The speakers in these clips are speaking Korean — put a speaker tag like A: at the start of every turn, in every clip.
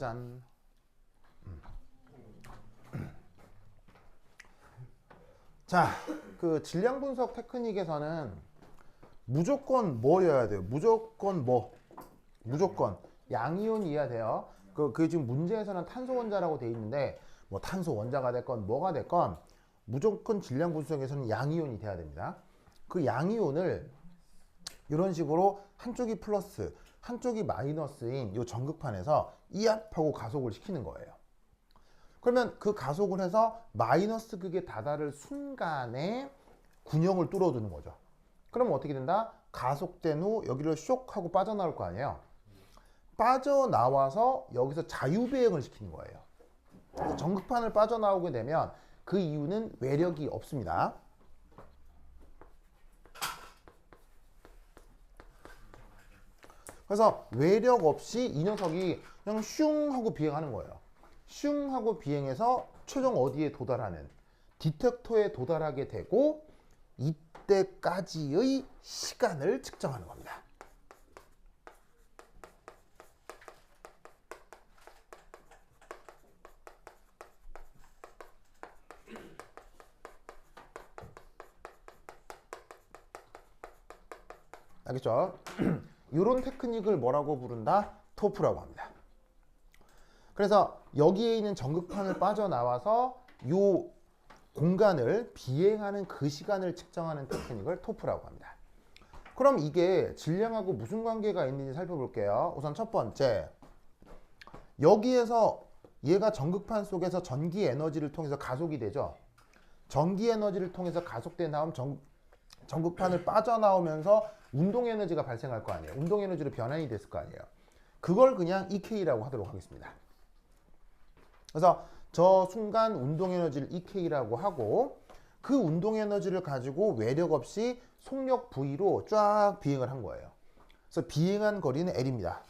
A: 짠. 자, 그 질량 분석 테크닉에서는 무조건 뭐여야 돼요? 무조건 무조건 양이온이어야 돼요. 그 지금 문제에서는 탄소 원자라고 돼 있는데 뭐 탄소 원자가 됐건 뭐가 됐건 무조건 질량 분석에서는 양이온이 돼야 됩니다. 그 양이온을 이런 식으로 한쪽이 플러스, 한쪽이 마이너스인 이 전극판에서 이압하고 가속을 시키는 거예요. 그러면 그 가속을 해서 마이너스 극에 다다를 순간에 군형을 뚫어두는 거죠. 그러면 어떻게 된다? 가속된 후 여기를 쇽 하고 빠져나올 거 아니에요. 빠져나와서 여기서 자유배행을 시키는 거예요. 전극판을 빠져나오게 되면 그 이유는 외력이 없습니다. 그래서 외력 없이 이 녀석이 그냥 슝 하고 비행하는 거예요. 슝 하고 비행해서 최종 어디에 도달하는 디텍터에 도달하게 되고 이때까지의 시간을 측정하는 겁니다. 알겠죠? 이런 테크닉을 뭐라고 부른다? 토프라고 합니다. 그래서 여기에 있는 전극판을 빠져나와서 이 공간을 비행하는 그 시간을 측정하는 테크닉을 토프라고 합니다. 그럼 이게 질량하고 무슨 관계가 있는지 살펴볼게요. 우선 첫 번째, 여기에서 얘가 전극판 속에서 전기 에너지를 통해서 가속이 되죠. 전기 에너지를 통해서 가속된 다음 전극판을 빠져나오면서 운동 에너지가 발생할 거 아니에요. 운동 에너지로 변환이 됐을 거 아니에요. 그걸 그냥 EK라고 하도록 하겠습니다. 그래서 저 순간 운동 에너지를 EK라고 하고 그 운동 에너지를 가지고 외력 없이 속력 V로 쫙 비행을 한 거예요. 그래서 비행한 거리는 L입니다.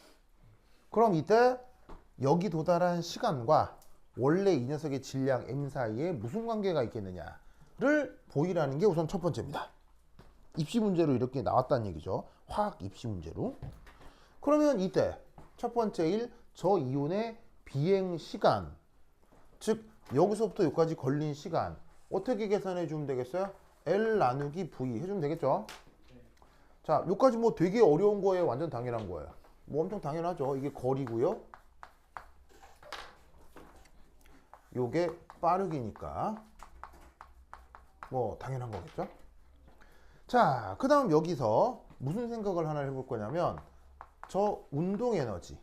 A: 그럼 이때 여기 도달한 시간과 원래 이 녀석의 질량 M 사이에 무슨 관계가 있겠느냐를 보이라는 게 우선 첫 번째입니다. 입시 문제로 이렇게 나왔다는 얘기죠. 화학 입시 문제로. 그러면 이때 첫 번째 일, 저 이온의 비행 시간, 즉 여기서부터 여기까지 걸린 시간 어떻게 계산해 주면 되겠어요? L 나누기 V 해주면 되겠죠? 자, 여기까지 뭐 되게 어려운 거예요? 완전 당연한 거예요? 뭐 엄청 당연하죠. 이게 거리고요. 요게 빠르기니까 뭐 당연한 거겠죠? 자, 그 다음 여기서 무슨 생각을 하나 해볼 거냐면 저 운동 에너지,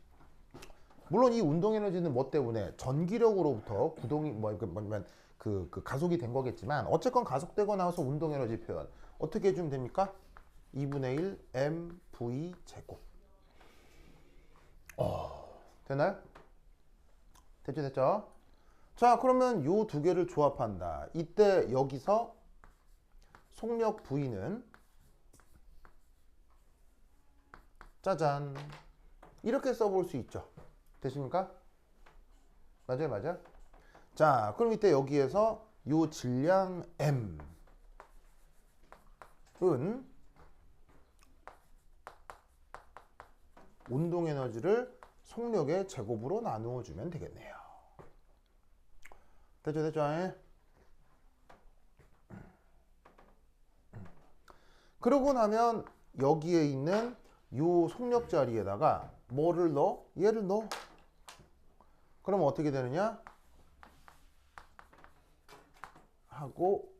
A: 물론 이 운동 에너지는 뭐 때문에 전기력으로부터 구동이 그 가속이 된 거겠지만 어쨌건 가속되고 나서 운동 에너지 표현 어떻게 해주면 됩니까? 2분의 1 mv 제곱. 되나요? 됐죠? 자, 그러면 요 두 개를 조합한다. 이때 여기서 속력 V는 짜잔 이렇게 써볼 수 있죠. 되십니까? 맞아요. 자, 그럼 이때 여기에서 요 질량 M은 운동 에너지를 속력의 제곱으로 나누어 주면 되겠네요. 됐죠? 그러고 나면 여기에 있는 요 속력 자리에다가 뭐를 넣어? 얘를 넣어. 그럼 어떻게 되느냐? 하고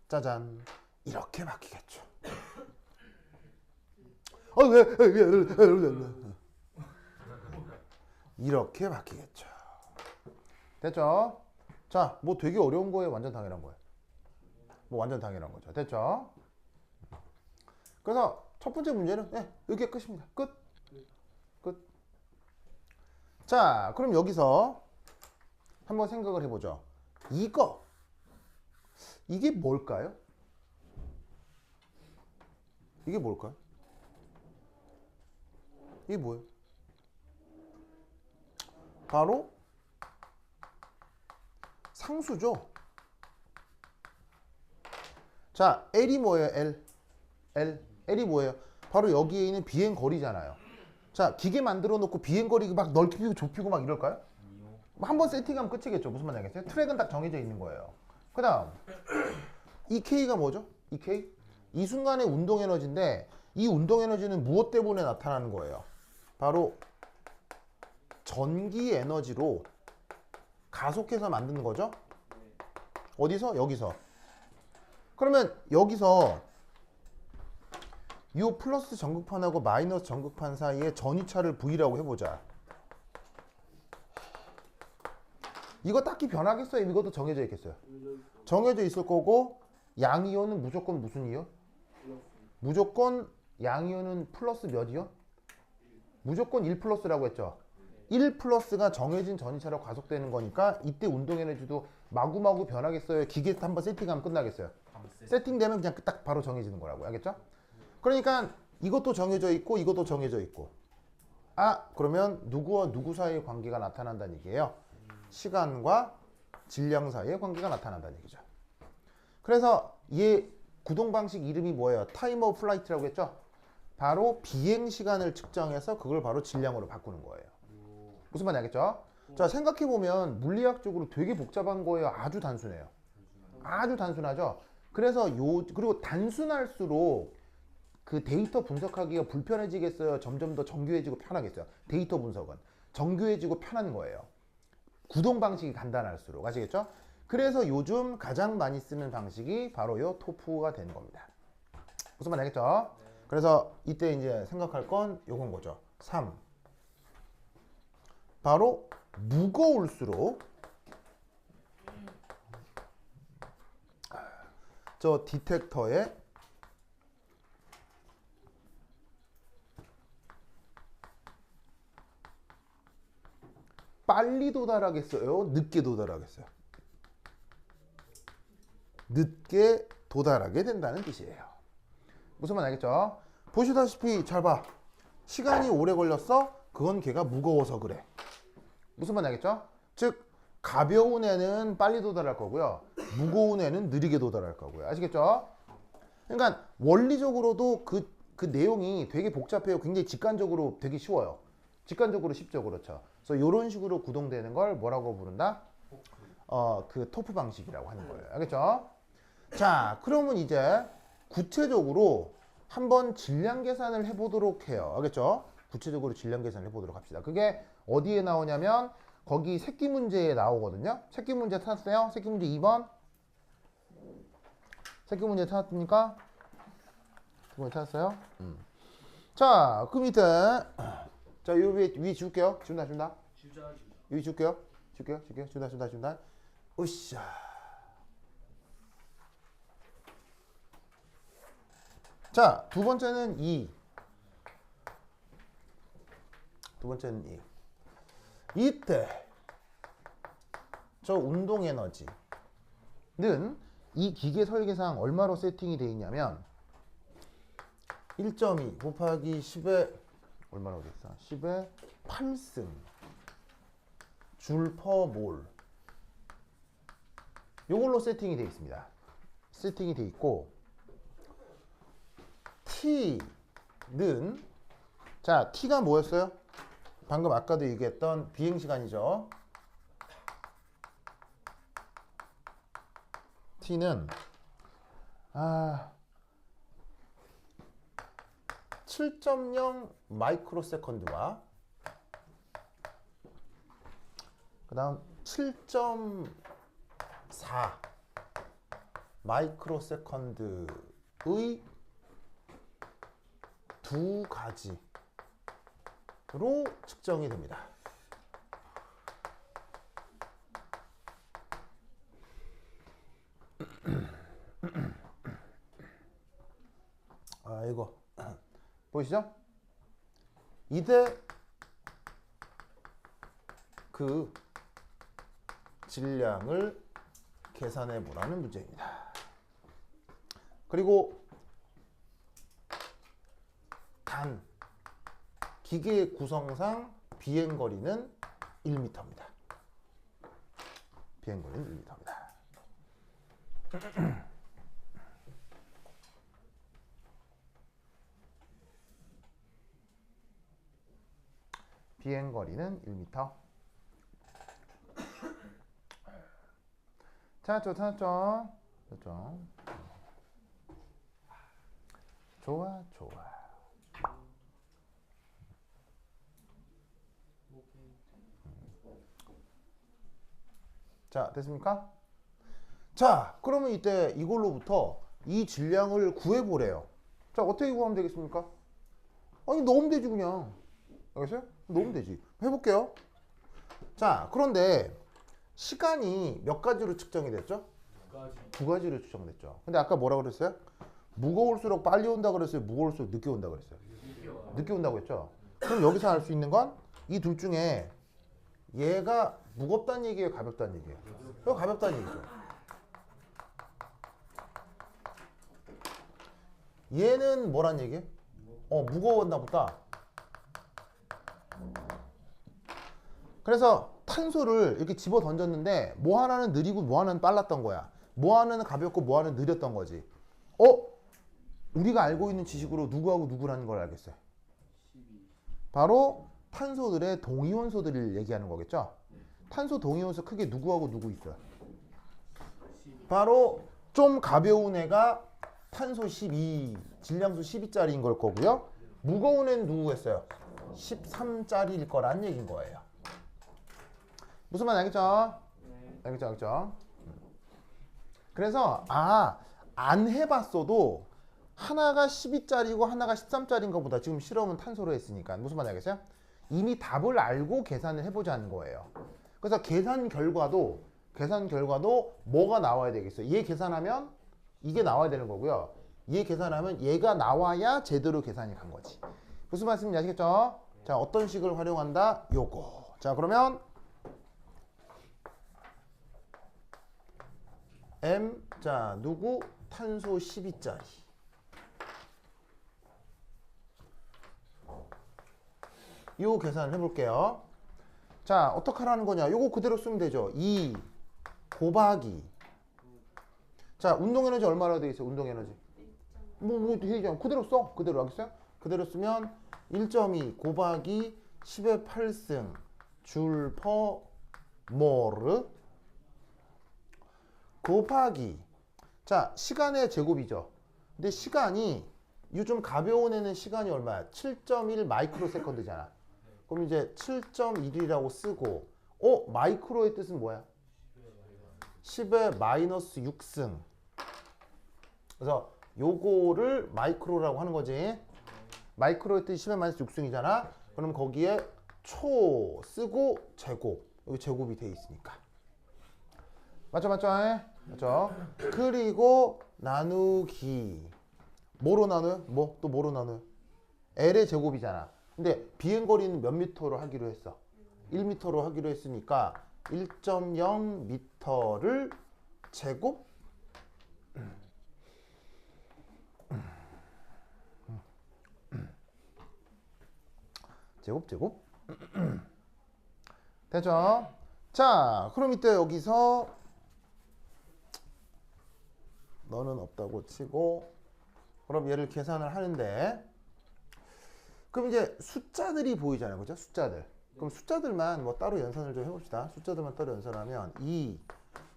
A: 짜잔 이렇게 바뀌겠죠. 이렇게 바뀌겠죠. 됐죠? 자, 뭐 되게 어려운 거예요? 완전 당연한 거예요? 뭐 완전 당연한 거죠. 됐죠? 그래서 첫 번째 문제는 여기가 끝입니다. 끝. 자, 그럼 여기서 한번 생각을 해보죠. 이게 뭘까요? 이게 뭘까요? 이게 뭐예요? 바로 상수죠. 자, L이 뭐예요? L. L이 뭐예요? 바로 여기에 있는 비행거리잖아요. 자, 기계 만들어 놓고 비행거리 막 넓히고 좁히고 막 이럴까요? 한 번 세팅하면 끝이겠죠. 무슨 말인지 알겠어요? 트랙은 딱 정해져 있는 거예요. 그 다음 이 K가 뭐죠? 이 K? 이 순간의 운동 에너지인데 이 운동 에너지는 무엇 때문에 나타나는 거예요? 바로 전기 에너지로 가속해서 만드는 거죠? 어디서? 여기서. 그러면 여기서 이 플러스 전극판하고 마이너스 전극판 사이에 전위차를 V라고 해보자. 이거 딱히 변하겠어요? 이것도 정해져 있겠어요? 정해져 있을 거고 양이온은 무조건 무슨 이온? 무조건 양이온은 플러스 몇 이온? 무조건 1 플러스라고 했죠? 1 플러스가 정해진 전위차로 가속되는 거니까 이때 운동 에너지도 마구마구 변하겠어요? 기계 한번 세팅하면 끝나겠어요? 세팅되면 그냥 딱 바로 정해지는 거라고. 알겠죠? 그러니까 이것도 정해져 있고 이것도 정해져 있고 그러면 누구와 누구 사이의 관계가 나타난다는 얘기예요. 시간과 질량 사이의 관계가 나타난다는 얘기죠. 그래서 얘 구동 방식 이름이 뭐예요? 타임 오브 플라이트라고 했죠? 바로 비행 시간을 측정해서 그걸 바로 질량으로 바꾸는 거예요. 무슨 말인지 알겠죠? 자, 생각해보면 물리학적으로 되게 복잡한 거예요. 아주 단순해요. 아주 단순하죠? 그래서 그리고 단순할수록 그 데이터 분석하기가 불편해지겠어요? 점점 더 정교해지고 편하겠어요? 데이터 분석은 정교해지고 편한 거예요. 구동 방식이 간단할수록. 아시겠죠? 그래서 요즘 가장 많이 쓰는 방식이 바로 요 토프가 되는 겁니다. 무슨 말인지 알겠죠? 그래서 이때 이제 생각할 건 요건 거죠. 3. 바로 무거울수록 저 디텍터에 빨리 도달하겠어요? 늦게 도달하겠어요? 늦게 도달하게 된다는 뜻이에요. 무슨 말 알겠죠? 보시다시피 잘 봐. 시간이 오래 걸렸어? 그건 걔가 무거워서 그래. 무슨 말 알겠죠? 즉 가벼운 애는 빨리 도달할 거고요. 무거운 애는 느리게 도달할 거고요. 아시겠죠? 그러니까 원리적으로도 그 내용이 되게 복잡해요. 굉장히 직관적으로 되게 쉬워요. 직관적으로 쉽죠. 그렇죠. 그래서 이런 식으로 구동되는 걸 뭐라고 부른다? 그 토프 방식이라고 하는 거예요. 알겠죠? 자, 그러면 이제 구체적으로 한번 질량 계산을 해보도록 해요. 알겠죠? 구체적으로 질량 계산을 해보도록 합시다. 그게 어디에 나오냐면 거기 새끼 문제에 나오거든요. 새끼 문제 찾았어요? 새끼 문제 2번. 새끼 문제 찾았습니까? 새끼 문제 찾았어요? 자, 그 밑에 자, 요 위에 줄게요. 준다. 여기 줄게요. 준다. 으쌰. 자, 두 번째는 2. 두 번째는 2. 이때 저 운동 에너지는 이 기계 설계상 얼마로 세팅이 되어 있냐면 1.2 곱하기 10의 얼마라고 돼 있어? 10의 8승 줄 퍼 몰. 요걸로 세팅이 되어 있습니다. 세팅이 되어 있고 T는 자, T가 뭐였어요? 방금 아까도 얘기했던 비행 시간이죠. T는 7.0 마이크로 세컨드와 그 다음 7.4 마이크로 세컨드의 두 가지로 측정이 됩니다. 이거 보이시죠? 이때 그 질량을 계산해 보라는 문제입니다. 그리고 단 기계의 구성상 비행거리는 1m입니다. 비행거리는 1m입니다. 비행거리는 1m. 찾았죠? 좋아. 자, 됐습니까? 자, 그러면 이때 이걸로부터 이 질량을 구해보래요. 자, 어떻게 구하면 되겠습니까? 아니, 넣으면 되지, 그냥. 알겠어요? 넣으면 되지. 해볼게요. 자, 그런데 시간이 몇 가지로 측정이 됐죠? 두 가지로 측정됐죠. 근데 아까 뭐라 그랬어요? 무거울수록 빨리 온다 그랬어요? 무거울수록 늦게 온다 그랬어요? 늦게 온다고 했죠? 그럼 여기서 알 수 있는 건 이 둘 중에 얘가 무겁다는 얘기예요? 가볍다는 얘기예요? 이거 가볍다는 얘기죠. 얘는 뭐란 얘기예요? 무거웠나 보다. 그래서 탄소를 이렇게 집어 던졌는데 뭐 하나는 느리고 뭐 하나는 빨랐던 거야. 뭐 하나는 가볍고 뭐 하나는 느렸던 거지. 우리가 알고 있는 지식으로 누구하고 누구라는 걸 알겠어요. 바로 탄소들의 동위원소들을 얘기하는 거겠죠. 탄소 동위원소 크게 누구하고 누구 있어요. 바로 좀 가벼운 애가 탄소 12, 질량수 12짜리인 걸 거고요. 무거운 애는 누구겠어요? 13짜리일 거란 얘기인 거예요. 무슨 말 알겠죠? 알겠죠? 그래서 안 해봤어도 하나가 12짜리고 하나가 13짜리인 것보다 지금 실험은 탄소로 했으니까 무슨 말 알겠어요? 이미 답을 알고 계산을 해보자는 거예요. 그래서 계산 결과도 뭐가 나와야 되겠어요? 얘 계산하면 이게 나와야 되는 거고요. 얘 계산하면 얘가 나와야 제대로 계산이 간 거지. 무슨 말씀인지 아시겠죠? 자, 어떤 식을 활용한다? 요거. 자, 그러면 M, 자, 누구? 탄소 12짜리. 요 계산을 해볼게요. 자, 어떻게 하라는 거냐? 요거 그대로 쓰면 되죠. 2 곱하기. 자, 운동에너지 얼마나 돼 있어? 운동에너지. 되잖아. 그대로 써. 그대로 알겠어요? 그대로 쓰면 1.2 곱하기 10의 8승 줄 퍼 모르 곱하기. 자, 시간의 제곱이죠. 근데 시간이 요즘 가벼운 애는 시간이 얼마야? 7.1 마이크로 세컨드잖아. 그럼 이제 7.1이라고 쓰고 마이크로의 뜻은 뭐야? 10의 마이너스 6승. 그래서 요거를 마이크로라고 하는 거지. 마이크로의 뜻이 10의 마이너스 6승이잖아. 그럼 거기에 초 쓰고 제곱. 여기 제곱이 돼 있으니까. 맞죠? 그리고 나누기. 뭐로 나눠요? 뭐로 나눠요? L의 제곱이잖아. 근데 비행거리는 몇 미터로 하기로 했어? 1미터로 하기로 했으니까 1.0미터를 제곱? 제곱? 되죠? 자, 그럼 이때 여기서 너는 없다고 치고, 그럼 얘를 계산을 하는데, 그럼 이제 숫자들이 보이잖아요. 그죠? 숫자들. 그럼 숫자들만 뭐 따로 연산을 좀 해봅시다. 숫자들만 따로 연산하면 2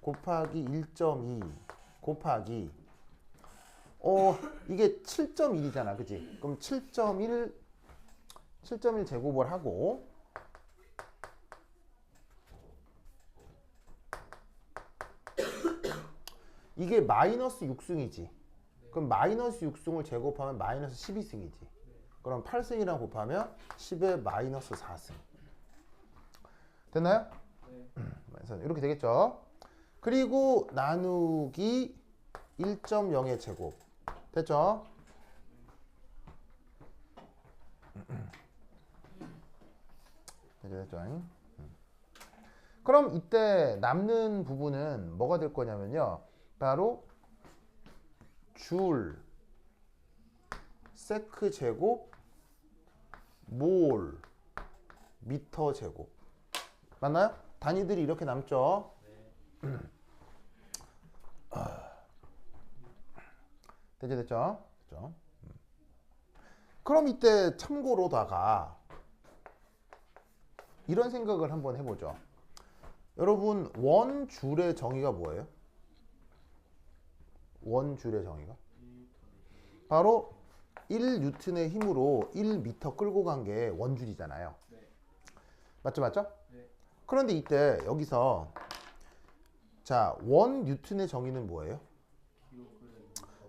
A: 곱하기 1.2 곱하기 이게 7.1이잖아. 그치? 그럼 7.1 제곱을 하고 이게 마이너스 6승이지. 그럼 마이너스 6승을 제곱하면 마이너스 12승이지. 그럼 8승이랑 곱하면 10의 마이너스 4승. 됐나요? 네. 이렇게 되겠죠. 그리고 나누기 1.0의 제곱. 됐죠? 됐죠? 그럼 이때 남는 부분은 뭐가 될 거냐면요. 바로 줄 세크 제곱 몰 미터 제곱. 맞나요? 단위들이 이렇게 남죠. 됐죠? 그럼 이때 참고로다가 이런 생각을 한번 해보죠. 여러분 원줄의 정의가 뭐예요? 원줄의 정의가 바로 1뉴턴의 힘으로 1m 끌고 간 게 원줄이잖아요.
B: 네.
A: 맞죠, 맞죠?
B: 네.
A: 그런데 이때 여기서 자, 1뉴턴의 정의는 뭐예요?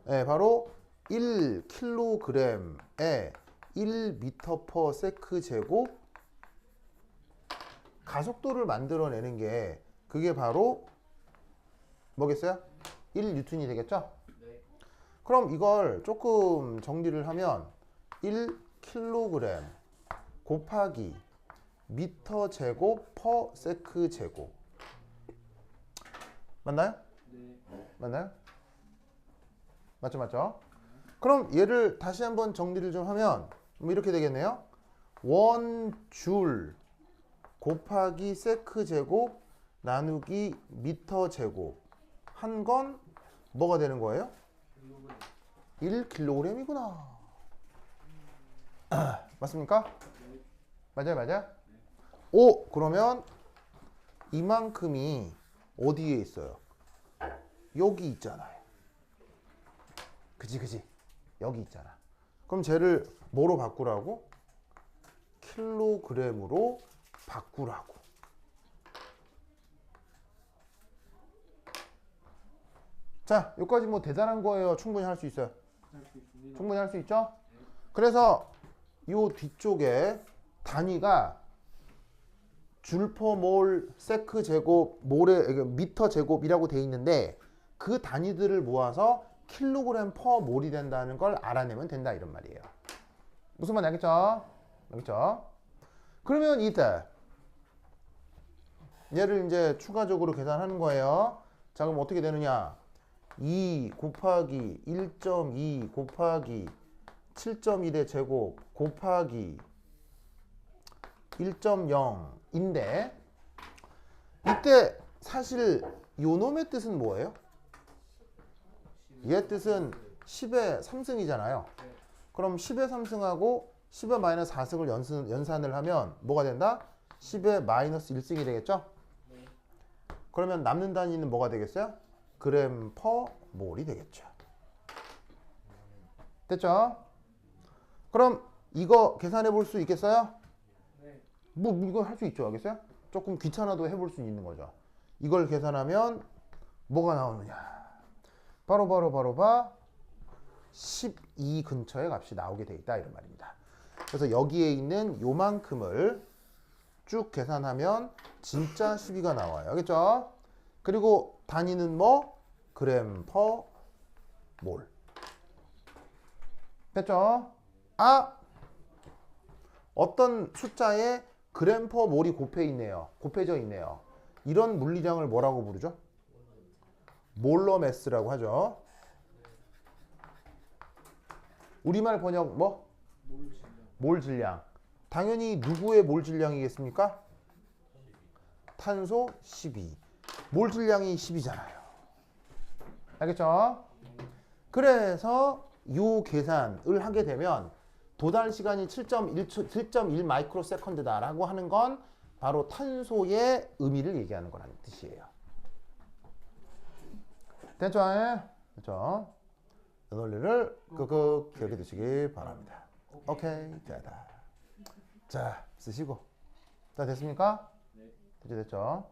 A: 네, 바로 1kg에 1m/s 제곱 가속도를 만들어내는 게 그게 바로 뭐겠어요? 1뉴턴이 되겠죠?
B: 네.
A: 그럼 이걸 조금 정리를 하면 1kg 곱하기 미터 제곱 퍼 세크 제곱 맞나요?
B: 네.
A: 맞나요? 맞죠, 맞죠? 그럼 얘를 다시 한번 정리를 좀 하면 뭐 이렇게 되겠네요. 원줄 곱하기 세크 제곱 나누기 미터 제곱 한 건 뭐가 되는 거예요? 1kg이구나. 맞습니까? 맞아요, 맞아요? 오, 그러면 이만큼이 어디에 있어요? 여기 있잖아요. 그지? 여기 있잖아. 그럼 쟤를 뭐로 바꾸라고? 킬로그램으로 바꾸라고. 자, 여기까지 뭐 대단한 거예요. 충분히 할 수 있어요.
B: 할 수 있습니다.
A: 충분히 할 수 있죠? 그래서 요 뒤쪽에 단위가 줄 퍼 몰, 세크 제곱, 몰에 미터 제곱이라고 돼 있는데 그 단위들을 모아서 킬로그램 퍼 몰이 된다는 걸 알아내면 된다 이런 말이에요. 무슨 말인지 알겠죠? 알겠죠? 그러면 이때 얘를 이제 추가적으로 계산하는 거예요. 자, 그럼 어떻게 되느냐? 2 곱하기 1.2 곱하기 7.1의 제곱 곱하기 1.0인데 이때 사실 요 놈의 뜻은 뭐예요? 얘 뜻은 10의 3승이잖아요. 그럼 10의 3승하고 10의 마이너스 4승을 연산을 하면 뭐가 된다? 10의 마이너스 1승이 되겠죠? 그러면 남는 단위는 뭐가 되겠어요? 그램 퍼 몰이 되겠죠. 됐죠? 그럼 이거 계산해 볼 수 있겠어요?
B: 네.
A: 뭐 이거 할 수 있죠. 알겠어요? 조금 귀찮아도 해볼 수 있는 거죠. 이걸 계산하면 뭐가 나오느냐? 바로 12 근처의 값이 나오게 돼 있다 이런 말입니다. 그래서 여기에 있는 요만큼을 쭉 계산하면 진짜 12가 나와요. 알겠죠? 그리고 단위는 뭐? 그램 퍼 몰. 됐죠? 아! 어떤 숫자에 그램 퍼 몰이 곱해져 있네요. 이런 물리량을 뭐라고 부르죠? 몰러 매스라고 하죠. 우리말 번역 뭐? 몰 질량. 당연히 누구의 몰 질량이겠습니까? 탄소 12. 몰 질량이 10이잖아요. 알겠죠? 그래서 이 계산을 하게 되면 도달 시간이 7.1 마이크로 세컨드다라고 하는 건 바로 탄소의 의미를 얘기하는 거라는 뜻이에요. 됐죠? 됐죠? 이 논리를 끄끄 기억해 두시기 바랍니다. 오케이. 자, 쓰시고. 자, 됐습니까?
B: 네.
A: 됐죠?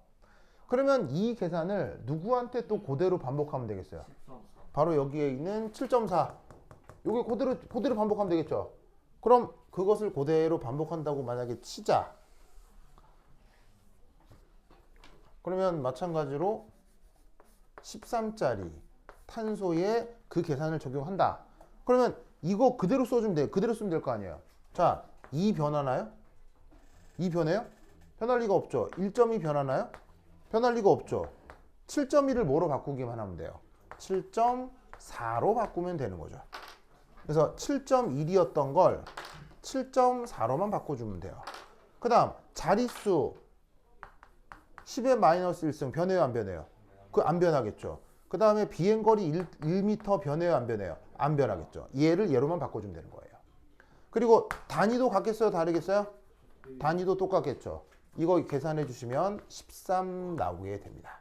A: 그러면 이 계산을 누구한테 또 그대로 반복하면 되겠어요? 바로 여기에 있는 7.4. 요게 그대로 반복하면 되겠죠? 그럼 그것을 그대로 반복한다고 만약에 치자. 그러면 마찬가지로 13짜리 탄소에 그 계산을 적용한다. 그러면 이거 그대로 써주면 돼요. 그대로 쓰면 될 거 아니에요. 자, 2 변하나요? 2 변해요? 변할 리가 없죠. 1.2 변하나요? 변할 리가 없죠. 7.1을 뭐로 바꾸기만 하면 돼요? 7.4로 바꾸면 되는 거죠. 그래서 7.1이었던 걸 7.4로만 바꿔주면 돼요. 그 다음 자릿수 10의 마이너스 1승 변해요 안 변해요? 그 안 변하겠죠. 그 다음에 비행거리 1m 변해요 안 변해요? 안 변하겠죠. 얘를 얘로만 바꿔주면 되는 거예요. 그리고 단위도 같겠어요 다르겠어요? 단위도 똑같겠죠. 이거 계산해 주시면 13 나오게 됩니다.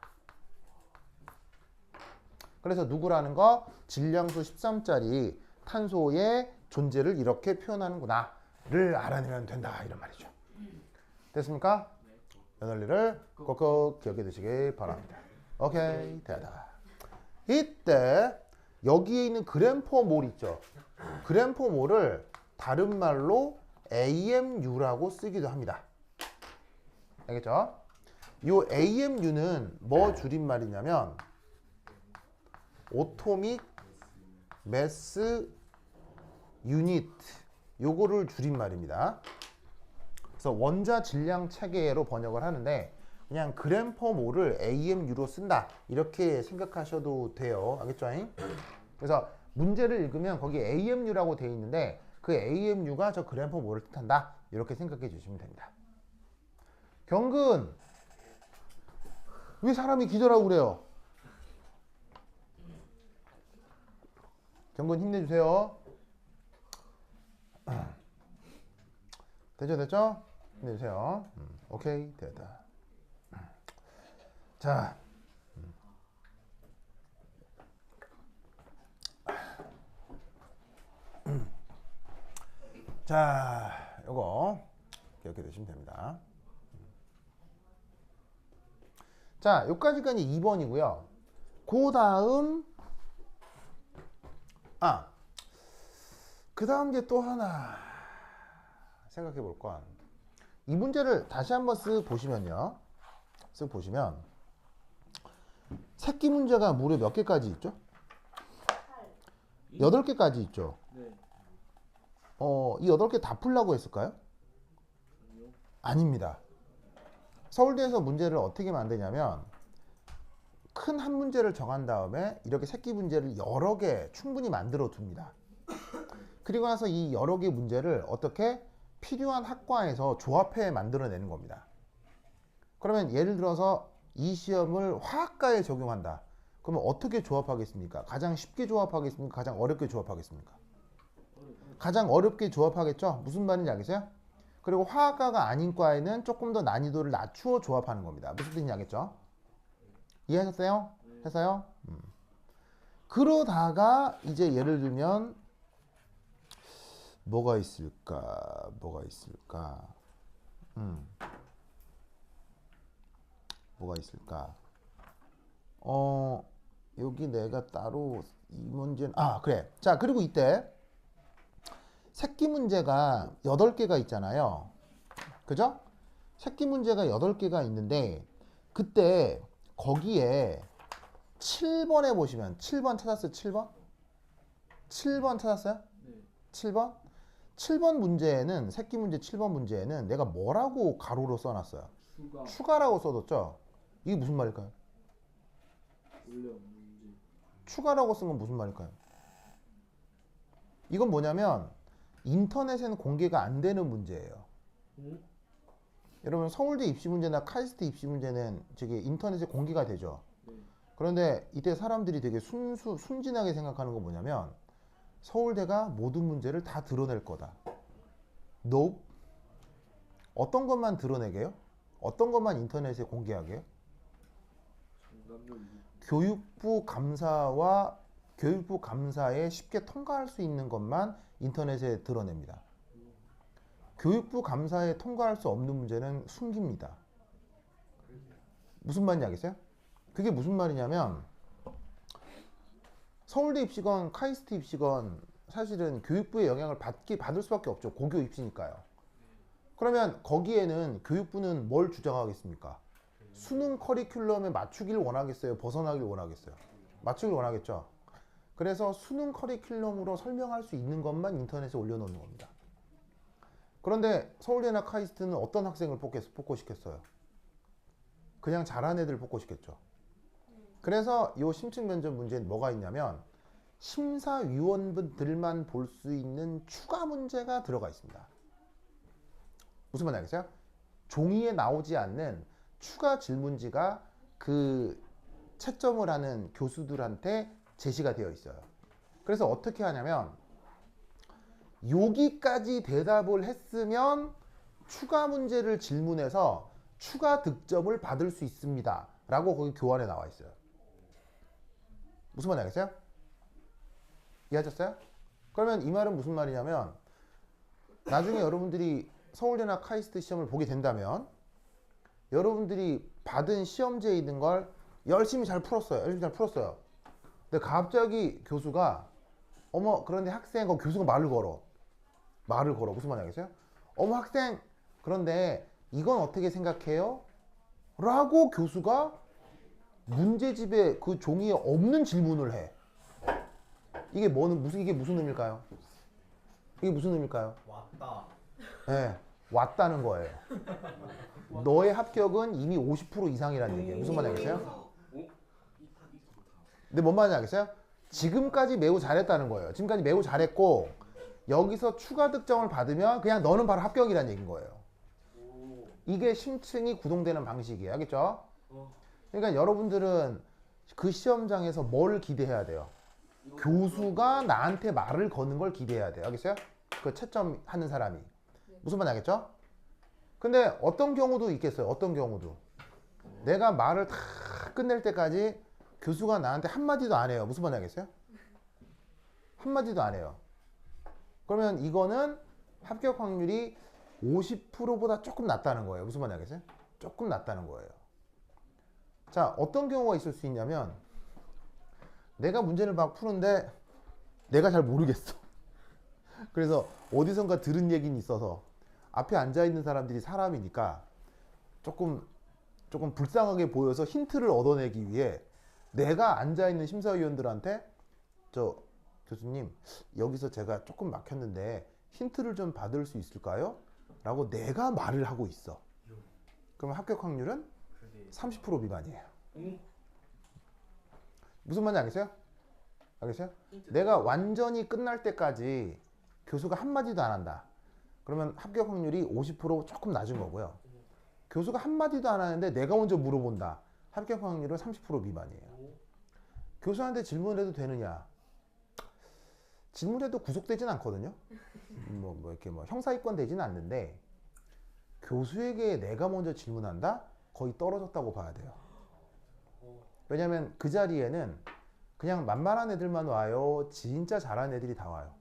A: 그래서 누구라는 거? 질량수 13짜리 탄소의 존재를 이렇게 표현하는구나 를 알아내면 된다 이런 말이죠. 됐습니까? 이 원리를 꼭꼭 기억해 두시기 바랍니다. 오케이, 됐다. 이때 여기에 있는 gm몰 있죠. gm몰을 다른 말로 AMU라고 쓰기도 합니다. 알겠죠? 이 AMU는 뭐 줄임말이냐면 오토믹 매스 유닛, 요거를 줄임말입니다. 그래서 원자 질량 체계로 번역을 하는데 그냥 gm몰을 AMU로 쓴다 이렇게 생각하셔도 돼요. 알겠죠? 그래서 문제를 읽으면 거기 AMU라고 되어 있는데 그 AMU가 저 gm몰을 뜻한다 이렇게 생각해 주시면 됩니다. 경근, 왜 사람이 기절하고 그래요? 경근 힘내주세요. 됐죠? 힘내주세요. 오케이, 됐다. 자, 자, 요거 기억해 두시면 됩니다. 자, 요까지가 2번이고요. 그 다음, 그 다음 게 또 하나 생각해 볼 건, 이 문제를 다시 한번 쓱 보시면요. 쓱 보시면, 새끼 문제가 무려 몇 개까지 있죠? 8개까지 있죠?
B: 네.
A: 이 8개 다 풀라고 했을까요? 아닙니다. 서울대에서 문제를 어떻게 만드냐면 큰 한 문제를 정한 다음에 이렇게 새끼 문제를 여러 개 충분히 만들어 둡니다. 그리고 나서 이 여러 개 문제를 어떻게 필요한 학과에서 조합해 만들어내는 겁니다. 그러면 예를 들어서 이 시험을 화학과에 적용한다. 그러면 어떻게 조합하겠습니까? 가장 쉽게 조합하겠습니까? 가장 어렵게 조합하겠습니까? 가장 어렵게 조합하겠죠? 무슨 말인지 알겠어요? 그리고 화학과가 아닌 과에는 조금 더 난이도를 낮추어 조합하는 겁니다. 무슨 뜻인지 알겠죠? 이해하셨어요? 했어요? 그러다가 이제 예를 들면 뭐가 있을까? 뭐가 있을까? 뭐가 있을까? 여기 내가 따로 이 문제는 그래. 자, 그리고 이때 새끼 문제가 8개가 있잖아요. 그죠? 새끼 문제가 8개가 있는데 그때 거기에 7번에 보시면 7번 찾았어요? 7번? 7번 찾았어요?
B: 네.
A: 7번? 7번 문제에는 새끼 문제 7번 문제에는 내가 뭐라고 가로로 써놨어요? 추가라고 써뒀죠? 이게 무슨 말일까요?
B: 원래 없는 문제.
A: 추가라고 쓴 건 무슨 말일까요? 이건 뭐냐면 인터넷에는 공개가 안 되는 문제예요. 여러분 서울대 입시 문제나 카이스트 입시 문제는 저기 인터넷에 공개가 되죠.
B: 네.
A: 그런데 이때 사람들이 되게 순진하게 생각하는 건 뭐냐면 서울대가 모든 문제를 다 드러낼 거다. No. 어떤 것만 드러내게요? 어떤 것만 인터넷에 공개하게요? 교육부 감사와 교육부 감사에 쉽게 통과할 수 있는 것만 인터넷에 드러냅니다. 교육부 감사에 통과할 수 없는 문제는 숨깁니다. 무슨 말인지 알겠어요? 그게 무슨 말이냐면 서울대 입시건 카이스트 입시건 사실은 교육부의 영향을 받을 수밖에 없죠. 고교 입시니까요. 그러면 거기에는 교육부는 뭘 주장하겠습니까? 수능 커리큘럼에 맞추길 원하겠어요? 벗어나길 원하겠어요? 맞추길 원하겠죠. 그래서 수능 커리큘럼으로 설명할 수 있는 것만 인터넷에 올려놓는 겁니다. 그런데 서울대나 카이스트는 어떤 학생을 뽑고시켰어요? 그냥 잘한 애들 뽑고시켰죠. 그래서 이 심층 면접 문제는 뭐가 있냐면 심사위원들만 볼 수 있는 추가 문제가 들어가 있습니다. 무슨 말인지 알겠어요? 종이에 나오지 않는 추가 질문지가 그 채점을 하는 교수들한테 제시가 되어 있어요. 그래서 어떻게 하냐면 여기까지 대답을 했으면 추가 문제를 질문해서 추가 득점을 받을 수 있습니다. 라고 거기 교환에 나와 있어요. 무슨 말인지 알겠어요? 이해하셨어요? 그러면 이 말은 무슨 말이냐면 나중에 여러분들이 서울대나 카이스트 시험을 보게 된다면 여러분들이 받은 시험지에 있는 걸 열심히 잘 풀었어요. 열심히 잘 풀었어요. 근데 갑자기 교수가 어머 그런데 학생 교수가 말을 걸어. 무슨 말인지 알겠어요? 어머 학생 그런데 이건 어떻게 생각해요? 라고 교수가 문제집에 그 종이에 없는 질문을 해. 이게 무슨 의미일까요? 이게 무슨 의미일까요?
B: 왔다.
A: 네, 왔다는 거예요. 너의 합격은 이미 50% 이상이라는 얘기예요. 무슨 말인지 알겠어요? 근데 뭔 말인지 알겠어요? 지금까지 매우 잘했다는 거예요. 지금까지 매우 잘했고 여기서 추가 득점을 받으면 그냥 너는 바로 합격이라는 얘기인 거예요. 이게 심층이 구동되는 방식이에요. 알겠죠? 그러니까 여러분들은 그 시험장에서 뭘 기대해야 돼요? 교수가 나한테 말을 거는 걸 기대해야 돼요. 알겠어요? 그 채점 하는 사람이. 무슨 말인지 알겠죠? 근데 어떤 경우도 있겠어요. 어떤 경우도. 내가 말을 다 끝낼 때까지 교수가 나한테 한마디도 안 해요. 무슨 말인지 알겠어요? 한마디도 안 해요. 그러면 이거는 합격 확률이 50%보다 조금 낮다는 거예요. 무슨 말인지 알겠어요? 조금 낮다는 거예요. 자, 어떤 경우가 있을 수 있냐면 내가 문제를 막 푸는데 내가 잘 모르겠어. 그래서 어디선가 들은 얘기는 있어서 앞에 앉아있는 사람들이 사람이니까 조금 불쌍하게 보여서 힌트를 얻어내기 위해 내가 앉아있는 심사위원들한테 저 교수님 여기서 제가 조금 막혔는데 힌트를 좀 받을 수 있을까요? 라고 내가 말을 하고 있어. 그러면 합격 확률은 30% 미만이에요. 무슨 말인지 알겠어요? 알겠어요? 내가 완전히 끝날 때까지 교수가 한마디도 안 한다. 그러면 합격 확률이 50% 조금 낮은 거고요. 교수가 한마디도 안 하는데 내가 먼저 물어본다. 합격 확률은 30% 미만이에요. 교수한테 질문해도 되느냐? 질문해도 구속되진 않거든요. 이렇게 형사입건 되지는 않는데 교수에게 내가 먼저 질문한다? 거의 떨어졌다고 봐야 돼요. 왜냐면 그 자리에는 그냥 만만한 애들만 와요. 진짜 잘하는 애들이 다 와요.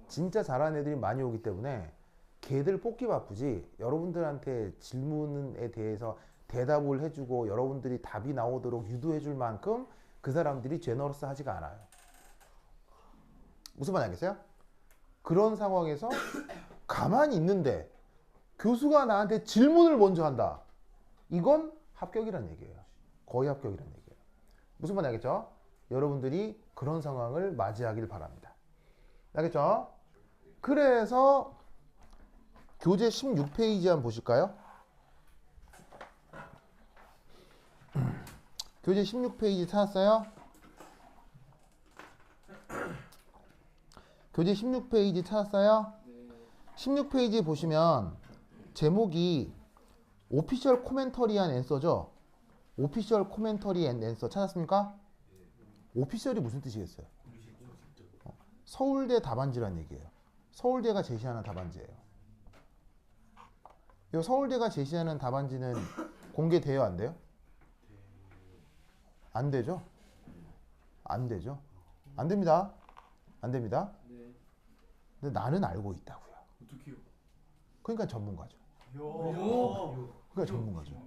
A: 진짜 잘하는 애들이 많이 오기 때문에 걔들 뽑기 바쁘지 여러분들한테 질문에 대해서 대답을 해주고 여러분들이 답이 나오도록 유도해줄 만큼 그 사람들이 제너러스하지가 않아요. 무슨 말인지 알겠어요? 그런 상황에서 가만히 있는데 교수가 나한테 질문을 먼저 한다. 이건 합격이란 얘기예요. 거의 합격이란 얘기예요. 무슨 말인지 알겠죠? 여러분들이 그런 상황을 맞이하길 바랍니다. 알겠죠? 그래서 교재 16페이지 한번 보실까요? 교재 16페이지 찾았어요? 교재 16페이지 찾았어요? 16페이지 보시면 제목이 오피셜 코멘터리 앤 앤서죠? 오피셜 코멘터리 앤 앤서 찾았습니까? 오피셜이 무슨 뜻이겠어요? 서울대 답안지란 얘기예요. 서울대가 제시하는 답안지예요. 이 서울대가 제시하는 답안지는 공개돼요, 안 돼요? 안 되죠? 안 되죠? 안 됩니다. 안 됩니다. 근데 나는 알고 있다고요.
B: 어떻게요?
A: 그러니까 전문가죠. 그러니까 전문가죠.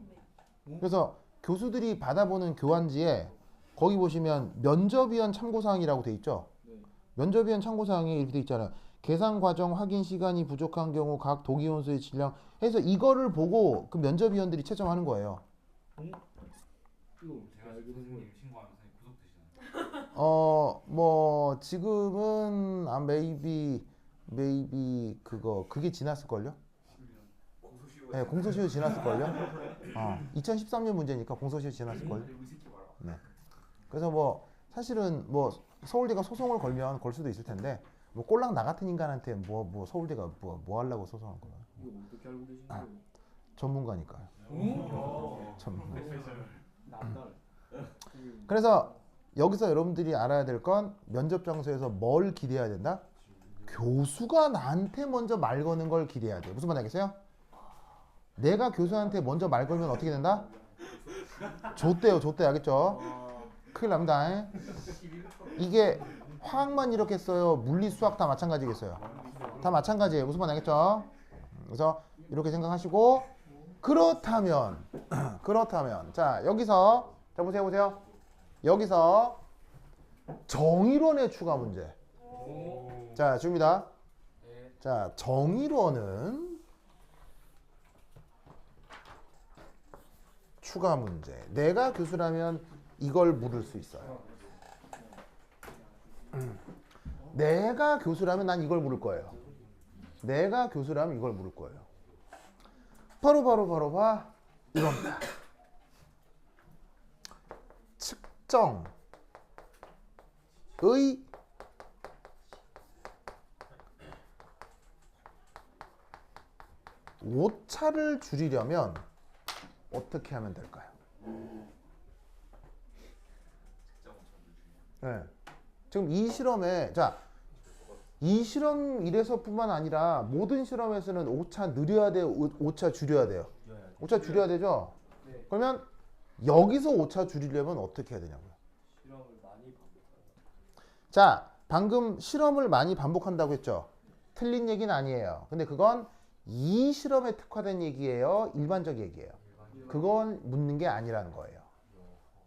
A: 그래서 교수들이 받아보는 교환지에 거기 보시면 면접위원 참고사항이라고 돼 있죠. 면접위원 참고사항이 이렇게 돼 있잖아요. 계산 과정 확인 시간이 부족한 경우 각 동의원수의 질량 해서 이거를 보고 그 면접위원들이 채점하는 거예요.
B: 이거
C: 제가 선생님 신고하면 선생님 구속되시나요?
A: 뭐 지금은 maybe 그게 지났을걸요? 네, 공소시효 지났을걸요? 2013년 문제니까 공소시효 지났을걸요? 네. 그래서 뭐 사실은 뭐 서울대가 소송을 걸면 걸 수도 있을 텐데 뭐 꼴랑 나 같은 인간한테 뭐 서울대가 뭐 하려고 소송한 거야?
B: 이거 어떻게 알고 계신 거예요?
A: 전문가니까요. 전문가.
B: 남달.
A: 그래서 여기서 여러분들이 알아야 될 건 면접 장소에서 뭘 기대해야 된다? 교수가 나한테 먼저 말 거는 걸 기대해야 돼요. 무슨 말인지 알겠어요? 내가 교수한테 먼저 말 걸면 어떻게 된다? 좆대요, 좆대. 알겠죠? 큰일 납니다. 이게 화학만 이렇게 써요? 물리, 수학 다 마찬가지겠어요? 다 마찬가지예요. 무슨 말 알겠죠? 그래서 이렇게 생각하시고 그렇다면 자 여기서 자 보세요. 여기서 정의론의 추가 문제. 자 줍니다. 자 정의론은 추가 문제. 내가 교수라면 이걸 물을 수 있어요. 내가 교수라면 난 이걸 물을 거예요. 내가 교수라면 이걸 물을 거예요. 바로 봐. 이겁니다. 측정의 오차를 줄이려면 어떻게 하면 될까요? 네. 지금 이 실험에 이 실험 이래서뿐만 아니라 모든 실험에서는 오차 늘려야 돼요, 오차 줄여야 돼요? 오차 줄여야 되죠?
B: 네.
A: 그러면 여기서 오차 줄이려면 어떻게 해야 되냐고요?
B: 실험을 많이 반복하는.
A: 자, 방금 실험을 많이 반복한다고 했죠? 틀린 얘기는 아니에요. 근데 그건 이 실험에 특화된 얘기예요? 일반적 얘기예요? 그건 묻는 게 아니라는 거예요.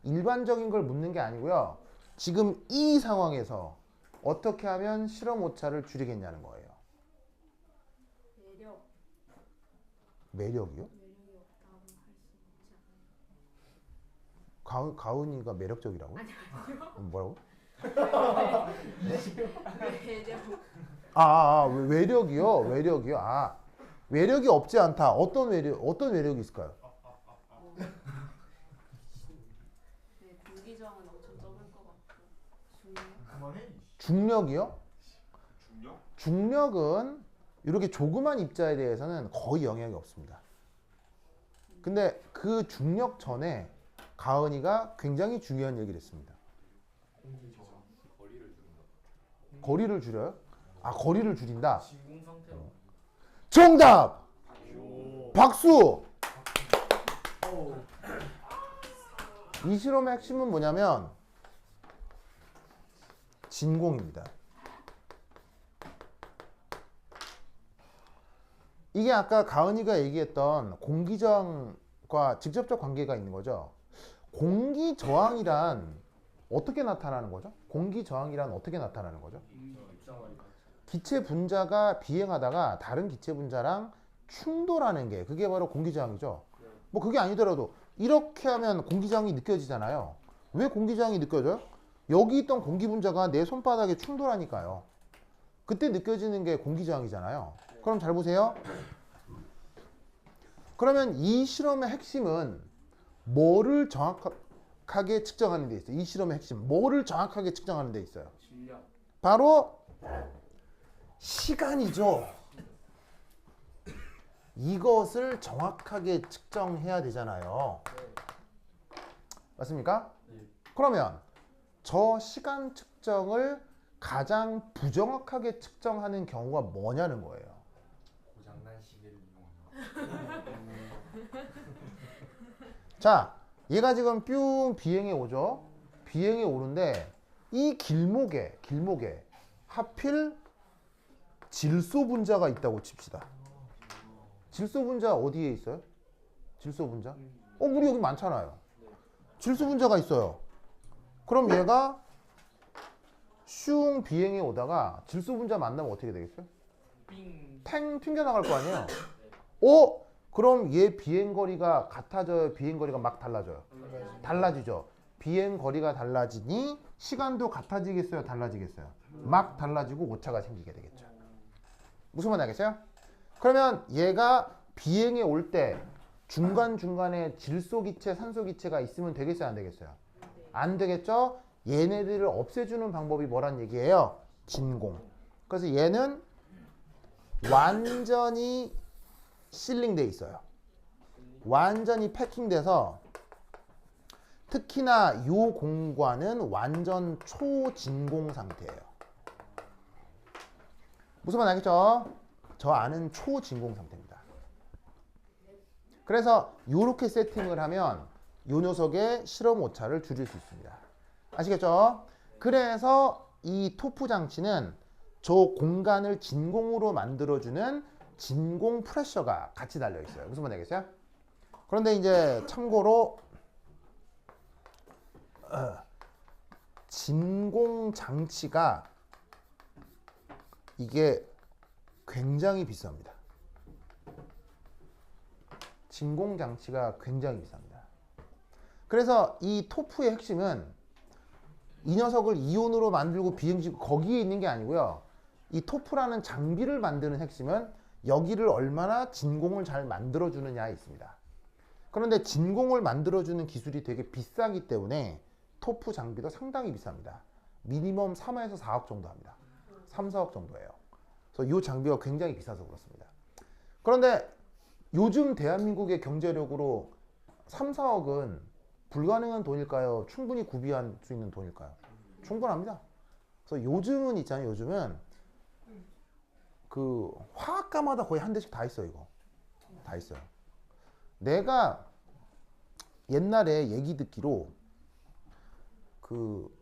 A: 일반적인 걸 묻는 게 아니고요. 지금 이 상황에서 어떻게 하면 실험 오차를 줄이겠냐는 거예요. 매력이요?
D: 매력이 없다고 할 수 있지 않아요?
A: 가은이가 매력적이라고?
D: 아니요.
A: 뭐라고?
D: 매력.
A: 외력이요? 외력이 없지 않다. 어떤 외력이 있을까요?
D: 네, 공기저항은 엄청 적을 것 같고 중력.
A: 중력이요?
C: 중력?
A: 중력은 이렇게 조그만 입자에 대해서는 거의 영향이 없습니다. 근데 그 중력 전에 가은이가 굉장히 중요한 얘기를 했습니다. 거리를 줄여요? 거리를 줄인다.
B: 진공 상태로.
A: 정답! 박수! 이 실험의 핵심은 뭐냐면 진공입니다. 이게 아까 가은이가 얘기했던 공기저항과 직접적 관계가 있는 거죠. 공기저항이란 어떻게 나타나는 거죠? 공기저항이란 어떻게 나타나는 거죠?
B: 입자마리.
A: 기체 분자가 비행하다가 다른 기체 분자랑 충돌하는 게 그게 바로 공기저항이죠. 뭐 그게 아니더라도 이렇게 하면 공기저항이 느껴지잖아요. 왜 공기저항이 느껴져요? 여기 있던 공기 분자가 내 손바닥에 충돌하니까요. 그때 느껴지는 게 공기저항이잖아요. 그럼 잘 보세요. 그러면 이 실험의 핵심은 뭐를 정확하게 측정하는 데 있어요? 이 실험의 핵심 뭐를 정확하게 측정하는 데 있어요?
B: 질량.
A: 바로 시간이죠. 이것을 정확하게 측정해야 되잖아요. 맞습니까?
B: 네.
A: 그러면 저 시간 측정을 가장 부정확하게 측정하는 경우가 뭐냐는 거예요.
C: 고장난 시계를 이용한다.
A: 자, 얘가 지금 뿅 비행해 오죠. 비행해 오는데 이 길목에 하필 질소 분자가 있다고 칩시다. 질소 분자 어디에 있어요? 질소 분자? 우리 여기 많잖아요. 질소 분자가 있어요. 그럼 얘가 슝 비행해 오다가 질소 분자 만나면 어떻게 되겠어요?
B: 삥.
A: 탱 튕겨나갈 거 아니에요? 그럼 얘 비행거리가 같아져요? 비행거리가 막 달라져요? 달라지죠. 비행거리가 달라지니 시간도 같아지겠어요? 달라지겠어요? 막 달라지고 오차가 생기게 되겠죠. 무슨 말 알겠어요? 그러면 얘가 비행에 올 때 중간중간에 질소기체, 산소기체가 있으면 되겠어요? 안 되겠어요? 안 되겠죠? 얘네들을 없애주는 방법이 뭐란 얘기예요? 진공. 그래서 얘는 완전히 실링돼 있어요. 완전히 패킹돼서 특히나 이 공간은 완전 초진공 상태예요. 무슨 말 알겠죠? 저 안은 초진공 상태입니다. 그래서 이렇게 세팅을 하면 요 녀석의 실험 오차를 줄일 수 있습니다. 아시겠죠? 그래서 이 토프 장치는 저 공간을 진공으로 만들어주는 진공 프레셔가 같이 달려 있어요. 무슨 말인지 알겠어요? 그런데 이제 참고로 진공 장치가 이게 굉장히 비쌉니다. 진공 장치가 굉장히 비쌉니다. 그래서 이 토프의 핵심은 이 녀석을 이온으로 만들고 비행시키고 거기에 있는 게 아니고요. 이 토프라는 장비를 만드는 핵심은 여기를 얼마나 진공을 잘 만들어주느냐에 있습니다. 그런데 진공을 만들어주는 기술이 되게 비싸기 때문에 토프 장비도 상당히 비쌉니다. 미니멈 3에서 4억 정도 합니다. 3, 4억 정도예요. 그래서 이 장비가 굉장히 비싸서 그렇습니다. 그런데 요즘 대한민국의 경제력으로 3, 4억은 불가능한 돈일까요? 충분히 구비할 수 있는 돈일까요? 충분합니다. 그래서 요즘은 있잖아요. 요즘은 그 화학과마다 거의 한 대씩 다 있어요. 이거 다 있어요. 내가 옛날에 얘기 듣기로 그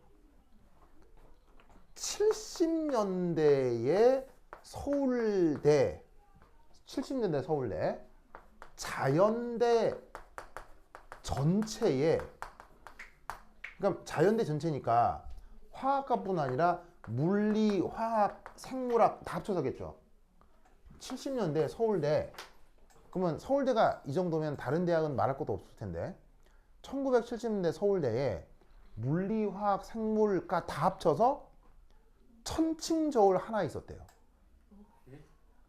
A: 70년대에 서울대 70년대 서울대 자연대 전체에, 그러니까 자연대 전체니까 화학과뿐 아니라 물리, 화학, 생물학 다 합쳐서겠죠. 70년대 서울대, 그러면 서울대가 이 정도면 다른 대학은 말할 것도 없을 텐데 1970년대 서울대에 물리, 화학, 생물과 다 합쳐서 천칭 저울 하나 있었대요.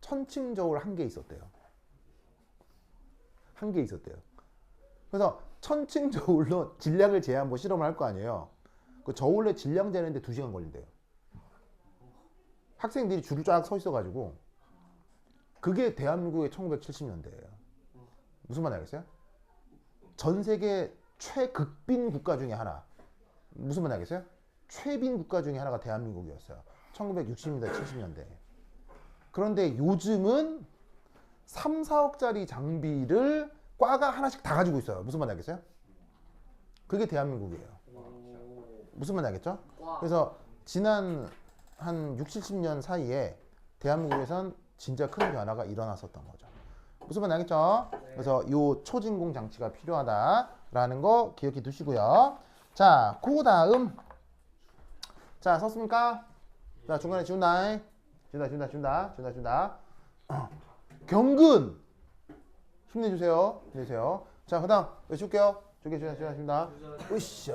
A: 천칭 저울 한 개 있었대요. 한 개 있었대요. 그래서 천칭 저울로 질량을 재하면 실험을 할 거 아니에요. 그 저울로 질량 재는데 2시간 걸린대요. 학생들이 줄을 쫙 서 있어가지고. 그게 대한민국의 1970년대예요. 무슨 말인지 알겠어요? 전 세계 최극빈 국가 중에 하나. 무슨 말인지 알겠어요? 최빈 국가 중에 하나가 대한민국이었어요. 1960년대, 70년대. 그런데 요즘은 3, 4억짜리 장비를 과가 하나씩 다 가지고 있어요. 무슨 말인지 알겠어요? 그게 대한민국이에요. 무슨 말인지 알겠죠? 그래서 지난 한 60, 70년 사이에 대한민국에선 진짜 큰 변화가 일어났었던 거죠. 무슨 말인지 알겠죠? 그래서 이 초진공 장치가 필요하다라는 거 기억해 두시고요. 자, 그 다음. 자, 섰습니까? 자, 중간에 지운다. 지운다. 경근. 힘내주세요. 힘내세요. 자, 그 다음 외칠게요. 지운다. 으쌰.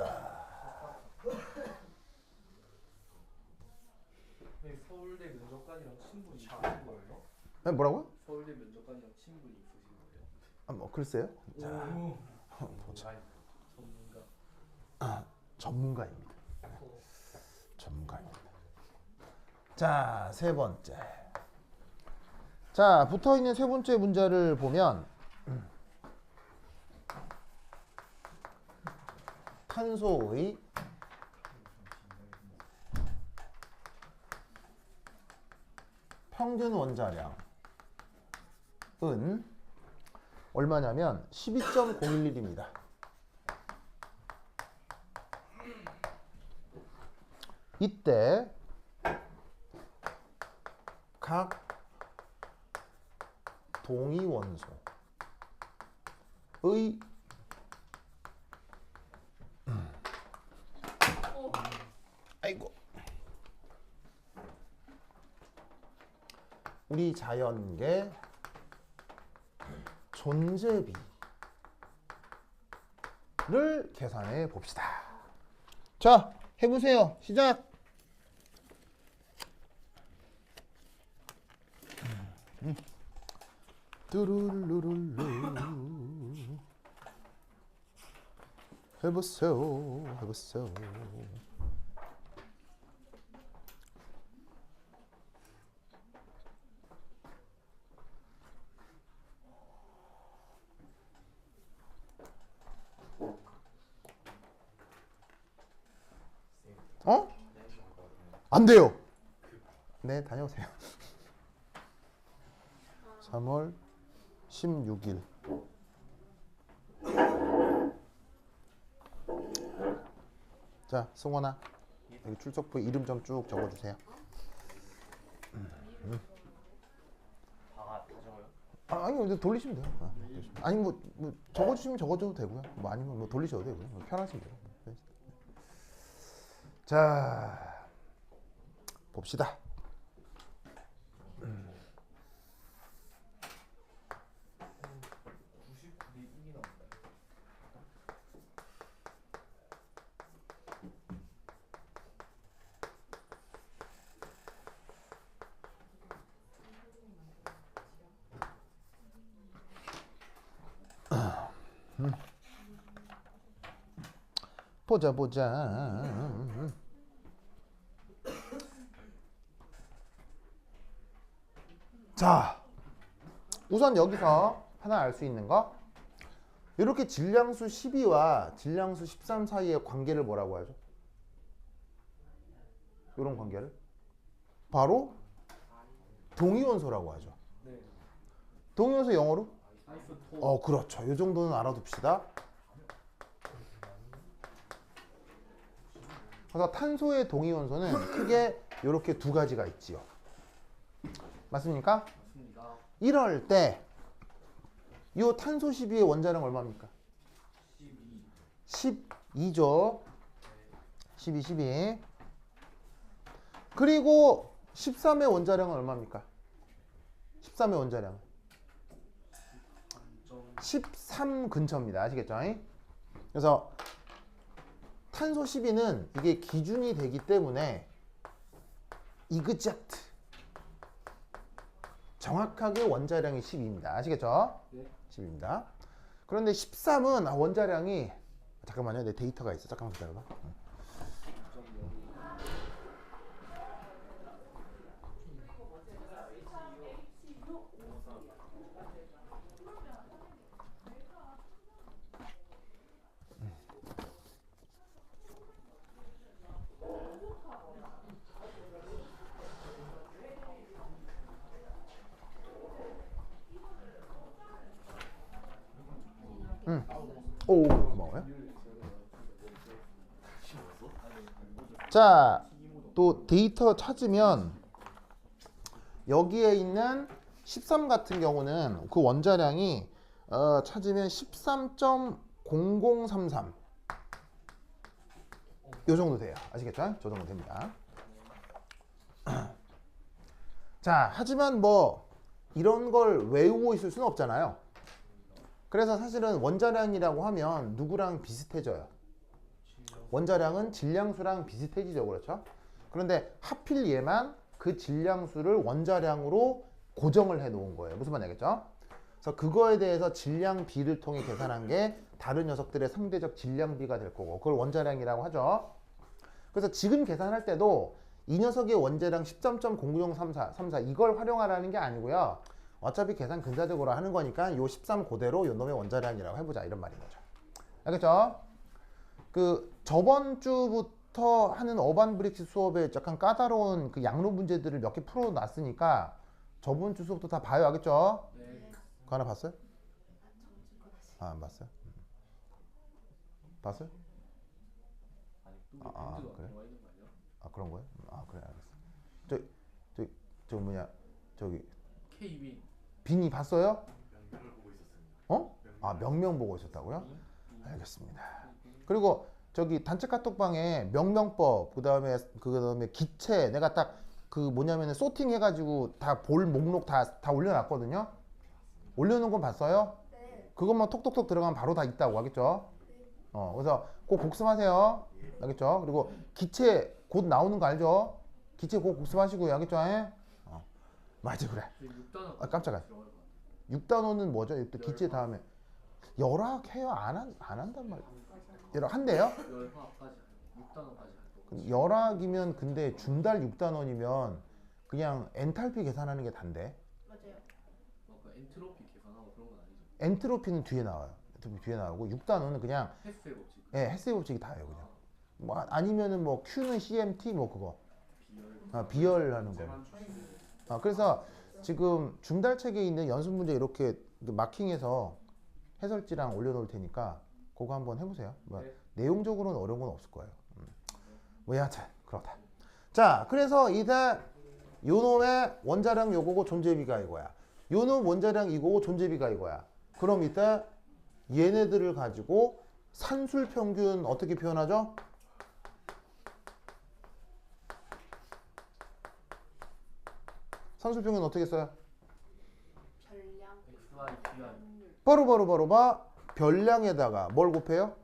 B: 네, 서울대 면접관이랑 친분이 있으신 거예요?
A: 네, 뭐라고요?
B: 서울대 면접관이랑 친분이 있으신 거예요?
A: 아, 뭐 글쎄요. 자,
B: 전문가.
A: 전문가입니다. 전문가입니다. 자, 세 번째. 자, 붙어 있는 세 번째 문제를 보면 탄소의 평균 원자량은 얼마냐면 12.011입니다. 이때 각 동위원소의 아이고 우리 자연계 존재비를 계산해 봅시다. 자, 해보세요. 시작. 뚜루루루루 해보세요. 어? 안 돼요. 네, 다녀오세요. 3월 16일 자, 승원아. 여기 출석부 이름 좀 쭉 적어주세요.
B: 다 적어요?
A: 아니, 근데 돌리시면 돼요. 아니, 뭐 적어주시면 적어줘도 되고요. 뭐 아니면 뭐 돌리셔도 되고요. 뭐 편하시면 돼요. 자, 봅시다.
B: 99이 1이 나온다.
A: 보자 보자. 자, 우선 여기서 하나 알 수 있는 거, 이렇게 질량수 12와 질량수 13 사이의 관계를 뭐라고 하죠? 이런 관계를 바로 동위원소라고 하죠.
B: 네.
A: 동위원소 영어로?
B: 아이소토.
A: 그렇죠. 이 정도는 알아둡시다. 그래서 탄소의 동위원소는 크게 이렇게 두 가지가 있지요. 맞습니까?
B: 맞습니다.
A: 이럴 때 이 탄소 12의 원자량 얼마입니까?
B: 12.
A: 12죠. 12. 그리고 13의 원자량은 얼마입니까? 13의 원자량. 13 근처입니다. 아시겠죠? 그래서 탄소 12는 이게 기준이 되기 때문에 이그젝트 정확하게 원자량이 12입니다. 아시겠죠?
B: 네.
A: 10입니다. 그런데 13은 원자량이, 잠깐만요. 내 데이터가 있어. 잠깐만 기다려봐. 오, 고마워요. 자, 또 데이터 찾으면 여기에 있는 13 같은 경우는 그 원자량이 찾으면 13.0033 요 정도 돼요. 아시겠죠? 저 정도 됩니다. 자, 하지만 뭐 이런 걸 외우고 있을 수는 없잖아요. 그래서 사실은 원자량이라고 하면 누구랑 비슷해져요? 원자량은 질량수랑 비슷해지죠. 그렇죠? 그런데 하필 얘만 그 질량수를 원자량으로 고정을 해 놓은 거예요. 무슨 말인지 알겠죠? 그래서 그거에 대해서 질량비를 통해 계산한 게 다른 녀석들의 상대적 질량비가 될 거고, 그걸 원자량이라고 하죠. 그래서 지금 계산할 때도 이 녀석의 원자량 13.0034 이걸 활용하라는 게 아니고요. 어차피 계산 근사적으로 하는 거니까 요 13 그대로 요 놈의 원자량이라고 해보자, 이런 말인 거죠. 알겠죠? 그 저번 주부터 하는 어반 브릭스 수업에 약간 까다로운 그 양로 문제들을 몇 개 풀어놨으니까 저번 주 수업도 다 봐요. 알겠죠?
B: 네.
A: 그거 하나 봤어요? 안 봤어요? 봤어요?
B: 아니 또
A: 아,
B: 밴드가
A: 그래?
B: 들어가 있는 거 아니야?
A: 그런 거예요? 그래, 알겠어. 저 뭐냐, 저기
B: K-윈.
A: 빈이 봤어요?
C: 명령을 보고 있었습니다.
A: 명명 보고 있었다고요? 알겠습니다. 그리고 저기 단체 카톡방에 명명법, 그다음에 기체, 내가 딱 그 뭐냐면은 소팅 해가지고 다 볼 목록 다 올려놨거든요. 올려놓은 건 봤어요?
D: 네.
A: 그것만 톡톡톡 들어가면 바로 다 있다고. 하겠죠? 그래서 꼭 복습하세요. 알겠죠? 그리고 기체 곧 나오는 거 알죠? 기체 곧 복습하시고요. 알겠죠? 맞아, 그래.
B: 6단원.
A: 깜짝이야. 6단원은 뭐죠? 또 기체 다음에 열학해요? 안 한단 말이에요. 열학 한대요?
B: 열화까지 6단원까지 할 거.
A: 열학이면 근데 준달 6단원이면 그냥 엔탈피 계산하는 게 단데.
D: 맞아요.
B: 그 엔트로피 계산하고 그런 건 아니죠.
A: 엔트로피는 뒤에 나와요. 엔트로피 뒤에 나오고 6단원은 그냥
B: 헬스의 법칙.
A: 헬스의 법칙이 다예요. 그냥. 뭐 아니면은 뭐 Q는 CMT 뭐 그거.
B: 비열.
A: 비열하는 거. 그래서 지금 중달책에 있는 연습 문제 이렇게 마킹해서 해설지랑 올려놓을 테니까 그거 한번 해보세요.
B: 네.
A: 내용적으로는 어려운 건 없을 거예요. 뭐 여하튼 그렇다. 자, 그래서 이제 요놈의 원자량 요거고 존재비가 이거야. 요놈 원자량 이거고 존재비가 이거야. 그럼 이때 얘네들을 가지고 산술 평균 어떻게 표현하죠? 산술 평균 어떻게 써요?
D: 별량
B: XY, GY.
D: 확률
A: 봐. 별량에다가 뭘 곱해요?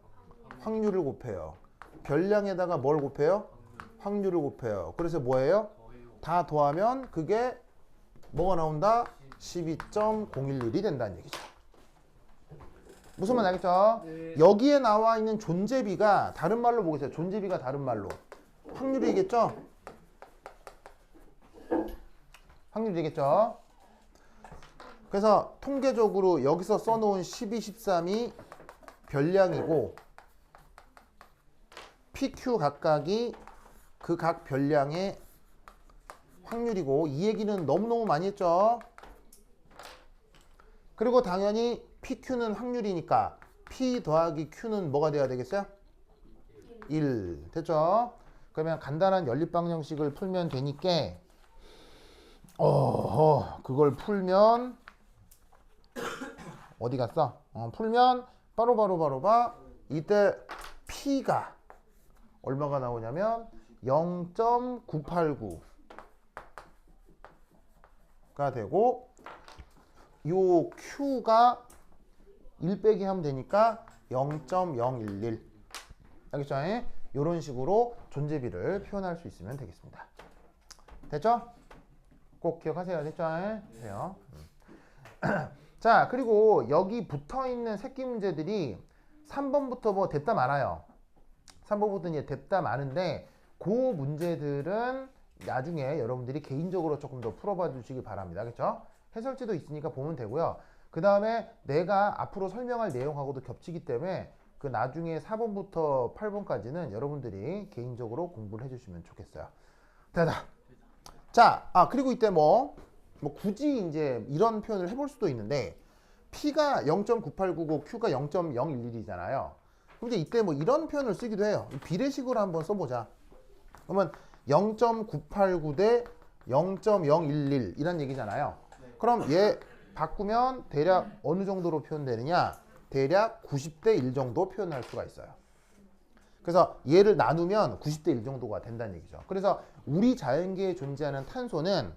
A: 확률을 곱해요. 별량에다가 뭘 곱해요? 확률을 곱해요. 그래서 뭐예요?
B: 더해요.
A: 다 더하면 그게 뭐가 나온다? 12.011이 된다는 얘기죠. 무슨 말 알겠죠?
B: 네.
A: 여기에 나와 있는 존재비가 다른 말로 보겠어요. 존재비가 다른 말로 확률이겠죠? 확률이겠죠? 그래서 통계적으로 여기서 써놓은 12, 13이 별량이고 PQ 각각이 그 각 별량의 확률이고 이 얘기는 너무너무 많이 했죠. 그리고 당연히 PQ는 확률이니까 P 더하기 Q는 뭐가 돼야 되겠어요? 1 됐죠? 그러면 간단한 연립방 형식을 풀면 되니까 그걸 풀면 어디 갔어? 풀면 바로 봐. 이때 P가 얼마가 나오냐면 0.989가 되고 요 Q가 1 빼기 하면 되니까 0.011 알겠죠? 이런 식으로 존재비를 표현할 수 있으면 되겠습니다. 됐죠? 꼭 기억하세요. 됐죠? 그래요. 자, 그리고 여기 붙어있는 새끼 문제들이 3번부터 뭐 됐다 많아요. 3번부터 이제 됐다 많은데 그 문제들은 나중에 여러분들이 개인적으로 조금 더 풀어봐 주시기 바랍니다. 그렇죠? 해설지도 있으니까 보면 되고요. 그 다음에 내가 앞으로 설명할 내용하고도 겹치기 때문에 그 나중에 4번부터 8번까지는 여러분들이 개인적으로 공부를 해주시면 좋겠어요. 됐다. 자, 그리고 이때 뭐 굳이 이제 이런 표현을 해볼 수도 있는데 P가 0.9899, Q가 0.011이잖아요. 그럼 이제 이때 뭐 이런 표현을 쓰기도 해요. 비례식으로 한번 써보자. 그러면 0.989 대 0.011 이란 얘기잖아요. 그럼 얘 바꾸면 대략 어느 정도로 표현되느냐? 대략 90대 1 정도 표현할 수가 있어요. 그래서 얘를 나누면 90대 1 정도가 된다는 얘기죠. 그래서 우리 자연계에 존재하는 탄소는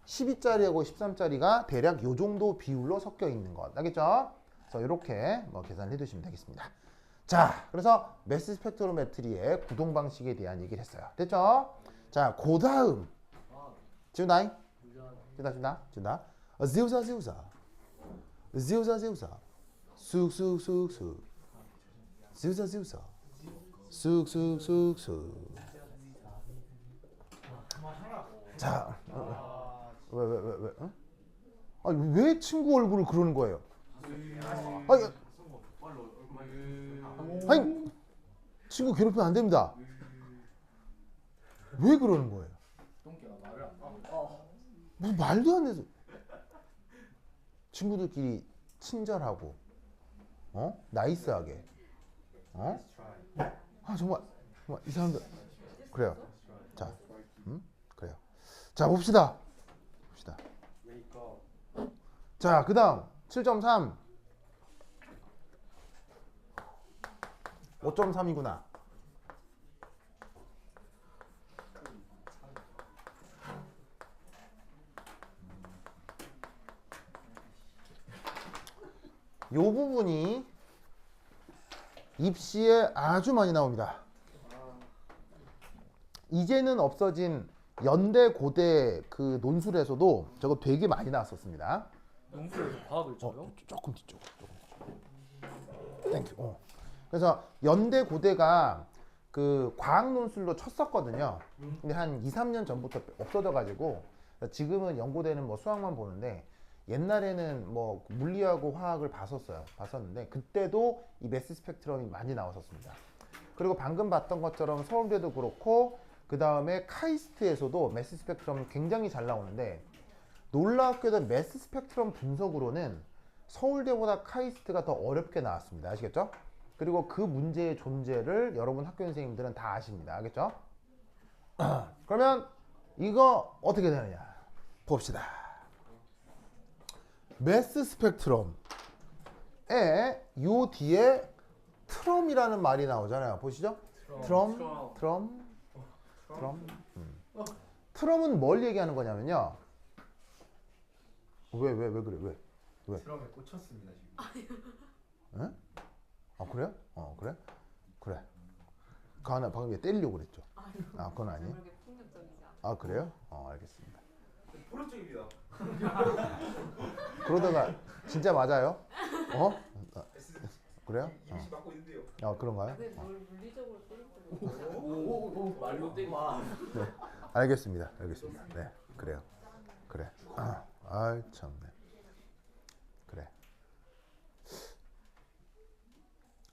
A: 12짜리하고 13짜리가 대략 요 정도 비율로 섞여 있는 것. 알겠죠? 그래서 이렇게 뭐 계산을 해두시면 되겠습니다. 자, 그래서 매스 스펙트로메트리의 구동 방식에 대한 얘기를 했어요. 됐죠? 자, 그 다음 지훈아, 지훈아, 지우사, 쑥쑥쑥쑥, 지우사, 쑥쑥쑥쑥. 자, 왜? 아니, 왜 친구 얼굴을 그러는 거예요? 아니, 친구 괴롭히면 안 됩니다. 왜 그러는 거예요?
B: 똥개가 말을 안 해.
A: 무슨 말도 안 돼서. 친구들끼리 친절하고, 나이스하게, 정말 이 사람들 그래요. 자, 그래요. 자, 봅시다. 자, 그 다음 7.3 5.3이구나. 요 부분이 입시에 아주 많이 나옵니다. 이제는 없어진 연대 고대 그 논술에서도 저거 되게 많이 나왔었습니다.
B: 농수에서 과학을 쳐요?
A: 조금 뒤쪽. 땡큐. 그래서 연대 고대가 그 과학 논술로 쳤었거든요. 근데 한 2, 3년 전부터 없어져 가지고 지금은 연고대는 뭐 수학만 보는데 옛날에는 뭐 물리하고 화학을 봤었는데 그때도 이 매스 스펙트럼이 많이 나왔었습니다. 그리고 방금 봤던 것처럼 서울대도 그렇고 그 다음에 카이스트에서도 매스 스펙트럼이 굉장히 잘 나오는데 놀랍게도 매스 스펙트럼 분석으로는 서울대보다 카이스트가 더 어렵게 나왔습니다. 아시겠죠? 그리고 그 문제의 존재를 여러분 학교 선생님들은 다 아십니다. 알겠죠? 그러면 이거 어떻게 되느냐 봅시다. 매스 스펙트럼에 요 뒤에 트럼이라는 말이 나오잖아요. 보시죠. 트럼. 트럼은 뭘 얘기하는 거냐면요. 왜 그래? 왜?
B: 트럼에 꽂혔습니다 지금.
A: 응? 아 그래요? 그래? 그래. 그 하나 방금 얘 때리려고 그랬죠. 아 그건 아니에요?
D: 그렇게 폭력적이지 않아.
A: 아 그래요? 알겠습니다.
C: 포괄적입니다.
A: 그러다가 진짜 맞아요? 그래요?
C: 이미지 맡고 있는데요.
A: 그런가요?
D: 근데 뭘 물리적으로 때릴 거고.
B: 오오오 말로 때리지 마.
A: 알겠습니다. 네, 그래요. 그래. 참네. 그래.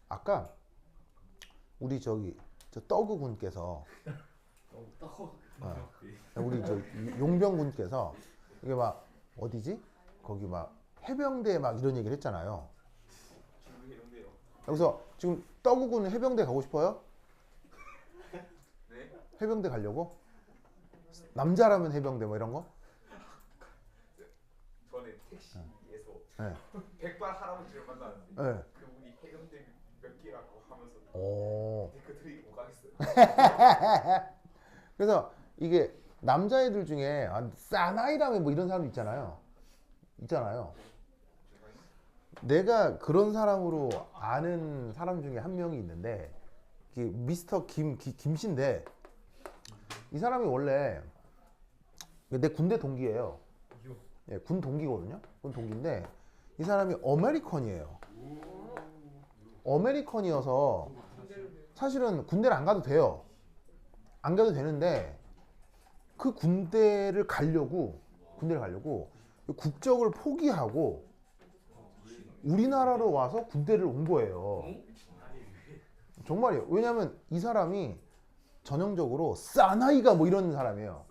A: 아까 우리 저 떠그 군께서 우리 저 용병 군께서 이게 막 어디지? 거기 막 해병대 막 이런 얘기를 했잖아요.
C: 중국해운대요.
A: 여기서 지금 떠그 군 해병대 가고 싶어요?
C: 네?
A: 해병대 가려고? 남자라면 해병대 뭐 이런 거?
C: 저는 택시에서
A: 네.
C: 백발 할아버지를 만나는데
A: 네.
C: 그분이 해운대 몇 개라고 하면서
A: 오.
C: 데크들이 못 가겠어요.
A: 그래서 이게 남자애들 중에 사나이라면 뭐 이런 사람 있잖아요. 내가 그런 사람으로 아는 사람 중에 한 명이 있는데 이게 미스터 김씨인데 이 사람이 원래 내 군대 동기예요. 예, 군 동기거든요. 군 동기인데 이 사람이 아메리컨이에요. 아메리컨이어서 사실은 군대를 안 가도 돼요. 안 가도 되는데 그 군대를 가려고 국적을 포기하고 우리나라로 와서 군대를 온 거예요. 정말이에요. 왜냐하면 이 사람이 전형적으로 사나이가 뭐 이런 사람이에요.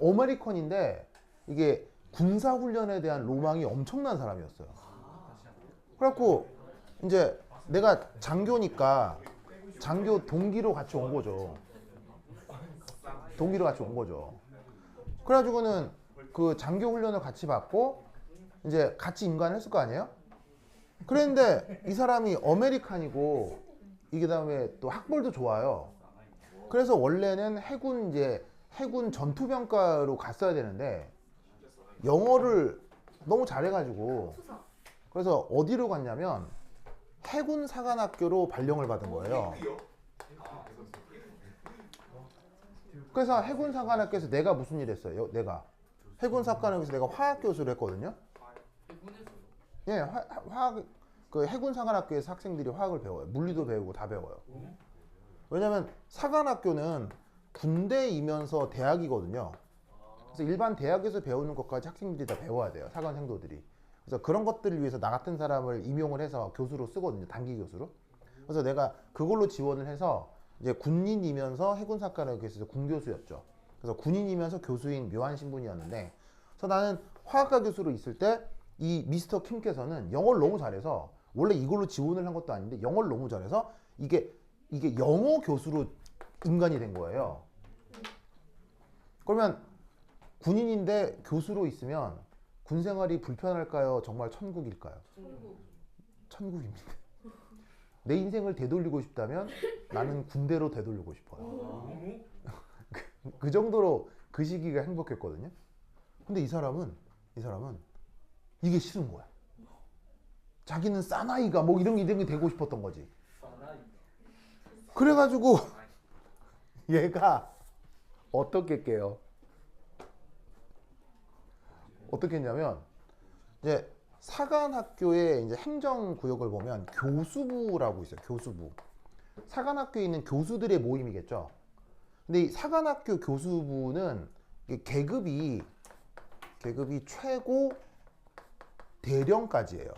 A: 아메리컨인데 이게 군사훈련에 대한 로망이 엄청난 사람이었어요. 그래갖고 이제 내가 장교니까 장교 동기로 같이 온 거죠. 그래가지고는 그 장교 훈련을 같이 받고 이제 같이 임관을 했을 거 아니에요? 그랬는데 이 사람이 아메리칸이고 이게 다음에 또 학벌도 좋아요. 그래서 원래는 해군 전투병과로 갔어야 되는데 영어를 너무 잘해가지고 그래서 어디로 갔냐면 해군 사관학교로 발령을 받은 거예요. 그래서 해군 사관학교에서 내가 무슨 일 했어요? 내가 해군 사관학교에서 내가 화학 교수를 했거든요. 예, 화학 그 해군 사관학교에서 학생들이 화학을 배워요. 물리도 배우고 다 배워요. 왜냐면 사관학교는 군대이면서 대학이거든요. 그래서 일반 대학에서 배우는 것까지 학생들이 다 배워야 돼요. 사관 생도들이. 그래서 그런 것들을 위해서 나 같은 사람을 임용을 해서 교수로 쓰거든요. 단기 교수로. 그래서 내가 그걸로 지원을 해서 이제 군인이면서 해군사관학교에서 군교수였죠. 그래서 군인이면서 교수인 묘한 신분이었는데, 그래서 나는 화학과 교수로 있을 때 이 미스터 킴께서는 영어를 너무 잘해서 원래 이걸로 지원을 한 것도 아닌데 영어를 너무 잘해서 이게 영어 교수로 임관이 된 거예요. 그러면 군인인데 교수로 있으면 군 생활이 불편할까요? 정말 천국일까요? 천국입니다. 내 인생을 되돌리고 싶다면 나는 군대로 되돌리고 싶어요. 그 정도로 그 시기가 행복했거든요. 근데 이 사람은 이게 싫은 거야. 자기는 사나이가 뭐 이런 게 되고 싶었던 거지. 그래가지고 얘가 어떻게 깨요? 어떻게 했냐면 이제 사관학교의 이제 행정구역을 보면 교수부라고 있어요. 교수부. 사관학교에 있는 교수들의 모임이겠죠. 근데 이 사관학교 교수부는 계급이 최고 대령까지예요.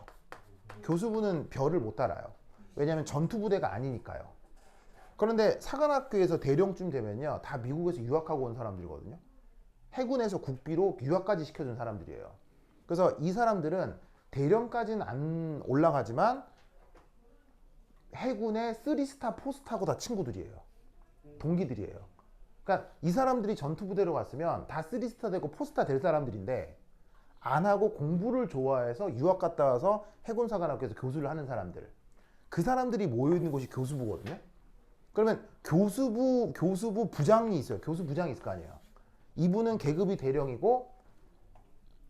A: 교수부는 별을 못 달아요. 왜냐하면 전투부대가 아니니까요. 그런데 사관학교에서 대령쯤 되면요, 다 미국에서 유학하고 온 사람들이거든요. 해군에서 국비로 유학까지 시켜준 사람들이에요. 그래서 이 사람들은 대령까지는 안 올라가지만 해군의 3스타, 4스타고 다 친구들이에요. 동기들이에요. 그러니까 이 사람들이 전투 부대로 갔으면 다 3스타 되고 4스타 될 사람들인데 안 하고 공부를 좋아해서 유학 갔다 와서 해군사관학교에서 교수를 하는 사람들. 그 사람들이 모여 있는 곳이 교수부거든요. 그러면 교수부 부장이 있어요. 교수 부장이 있을 거 아니에요. 이분은 계급이 대령이고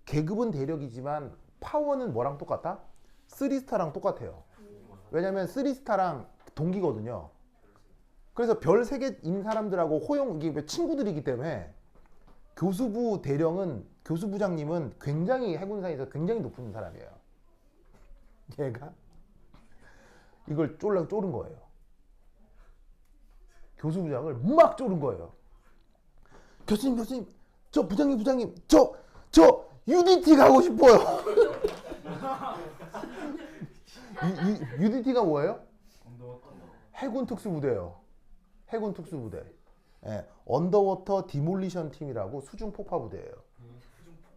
A: 계급은 대령이지만 파워는 뭐랑 똑같아? 3스타랑 똑같아요. 왜냐면 3스타랑 동기거든요. 그래서 별 3개인 사람들하고 이게 친구들이기 때문에 교수부 대령은 교수부장님은 굉장히 해군사에서 굉장히 높은 사람이에요. 얘가 이걸 쪼른 거예요. 교수부장을 막 쪼른 거예요. 교수님, 저 부장님, 저 UDT 가고 싶어요. UDT가 뭐예요? 해군 특수부대예요. 해군 특수부대. 예, 언더워터 디몰리션 팀이라고 수중 폭파 부대예요.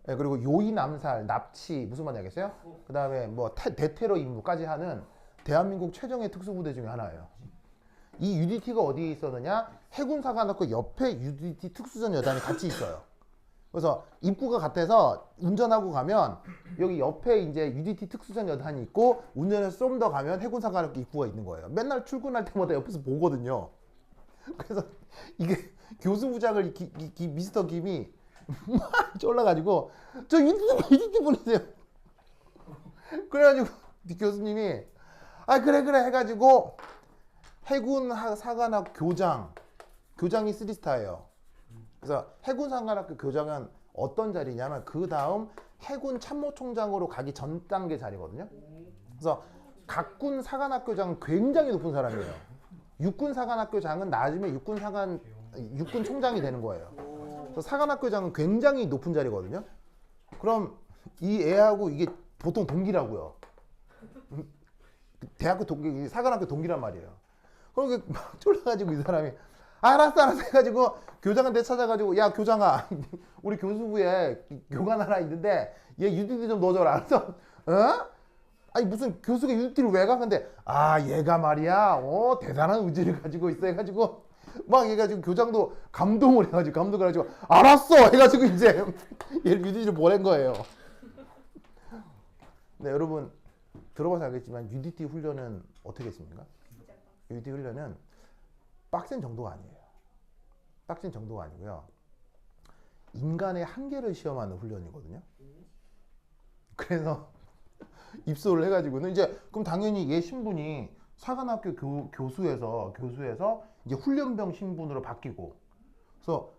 A: 예, 그리고 요인 암살, 납치 무슨 말인지 알겠어요? 그 다음에 뭐 대테러 임무까지 하는 대한민국 최정예 특수부대 중에 하나예요. 이 UDT가 어디에 있었느냐? 해군사관학교 옆에 UDT 특수전 여단이 같이 있어요. 그래서 입구가 같아서 운전하고 가면 여기 옆에 이제 UDT 특수전 여단이 있고 운전해서 좀 더 가면 해군사관학교 입구가 있는 거예요. 맨날 출근할 때마다 옆에서 보거든요. 그래서 이게 교수부장을 미스터 김이 막 쫄라가지고 저 UDT 보내세요. 그래가지고 교수님이 그래 해가지고 해군사관학 교장이 3스타예요. 그래서 해군사관학교 교장은 어떤 자리냐면 그 다음 해군 참모총장으로 가기 전 단계 자리거든요. 그래서 각군 사관학교장은 굉장히 높은 사람이에요. 육군 사관학교장은 나중에 육군 총장이 되는 거예요. 그래서 사관학교장은 굉장히 높은 자리거든요. 그럼 이 애하고 이게 보통 동기라고요. 대학교 동기, 사관학교 동기란 말이에요. 그럼 막 쫄라가지고 이 사람이 알았어 해가지고 교장한테 찾아가지고 야 교장아 우리 교수부에 교관 하나 있는데 얘 UDT 좀 넣어줘라. 알았어? 어? 아니 무슨 교수가 UDT를 왜 가? 근데 얘가 말이야 대단한 의지를 가지고 있어 해가지고 막 해가지고 교장도 감동을 해가지고 알았어 해가지고 이제 얘를 UDT를 보낸 거예요. 네, 여러분 들어봐서 알겠지만 UDT 훈련은 어떻게 했습니까? UDT 훈련은 빡센 정도가 아니에요. 빡센 정도가 아니고요. 인간의 한계를 시험하는 훈련이거든요. 그래서 입소를 해가지고는 이제 그럼 당연히 얘 신분이 사관학교 교수에서 이제 훈련병 신분으로 바뀌고, 그래서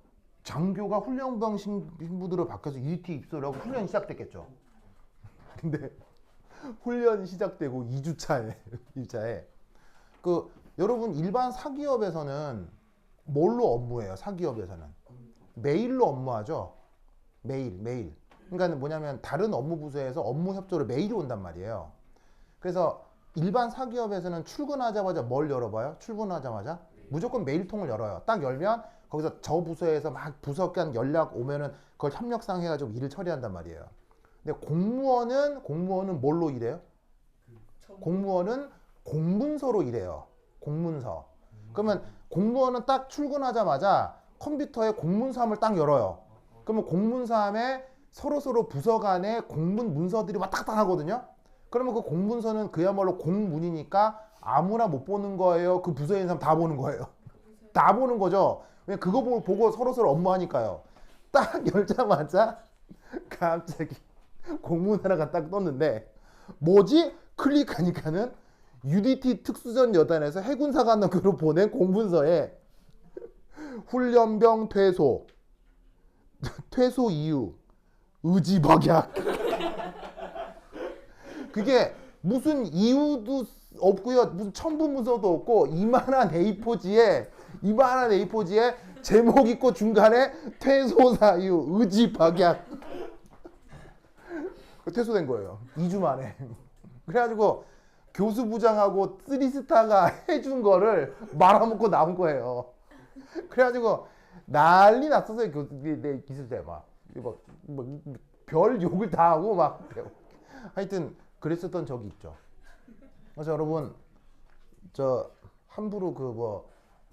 A: 장교가 훈련병 신분으로 바뀌어서 UDT 입소를 하고 훈련이 시작됐겠죠. 근데 훈련이 시작되고 2주차에 여러분 일반 사기업에서는 뭘로 업무해요? 사기업에서는 메일로 업무하죠. 메일. 그러니까 뭐냐면 다른 업무 부서에서 업무 협조를 메일이 온단 말이에요. 그래서 일반 사기업에서는 출근하자마자 뭘 열어봐요? 출근하자마자 무조건 메일통을 열어요. 딱 열면 거기서 저 부서에서 막 부서 간 연락 오면은 그걸 협력상 해가지고 일을 처리한단 말이에요. 근데 공무원은 뭘로 일해요? 공무원은 공문서로 일해요. 공문서. 그러면 공무원은 딱 출근하자마자 컴퓨터에 공문서함을 딱 열어요. 그러면 공문서함에 서로 부서 간에 공문 문서들이 왔다 갔다 하거든요. 그러면 그 공문서는 그야말로 공문이니까 아무나 못 보는 거예요. 그 부서에 있는 사람 다 보는 거예요. 다 보는 거죠. 왜냐면 그거 보고 서로 업무하니까요. 딱 열자마자 갑자기 공문 하나가 딱 떴는데 뭐지? 클릭하니까는 UDT 특수전 여단에서 해군사관학교로 보낸 공문서에 훈련병 퇴소 이유 의지박약. 그게 무슨 이유도 없고요, 무슨 첨부 문서도 없고 이만한 A4지에 제목 있고 중간에 퇴소 사유 의지박약. 퇴소된 거예요. 2주 만에. 그래가지고 교수부장하고 3스타가 해준 거를 말아먹고 나온 거예요. 그래가지고 난리 났었어요. 내 있을 때 별 욕을 다 하고 막 하여튼 그랬었던 적이 있죠. 그래서 여러분 저 함부로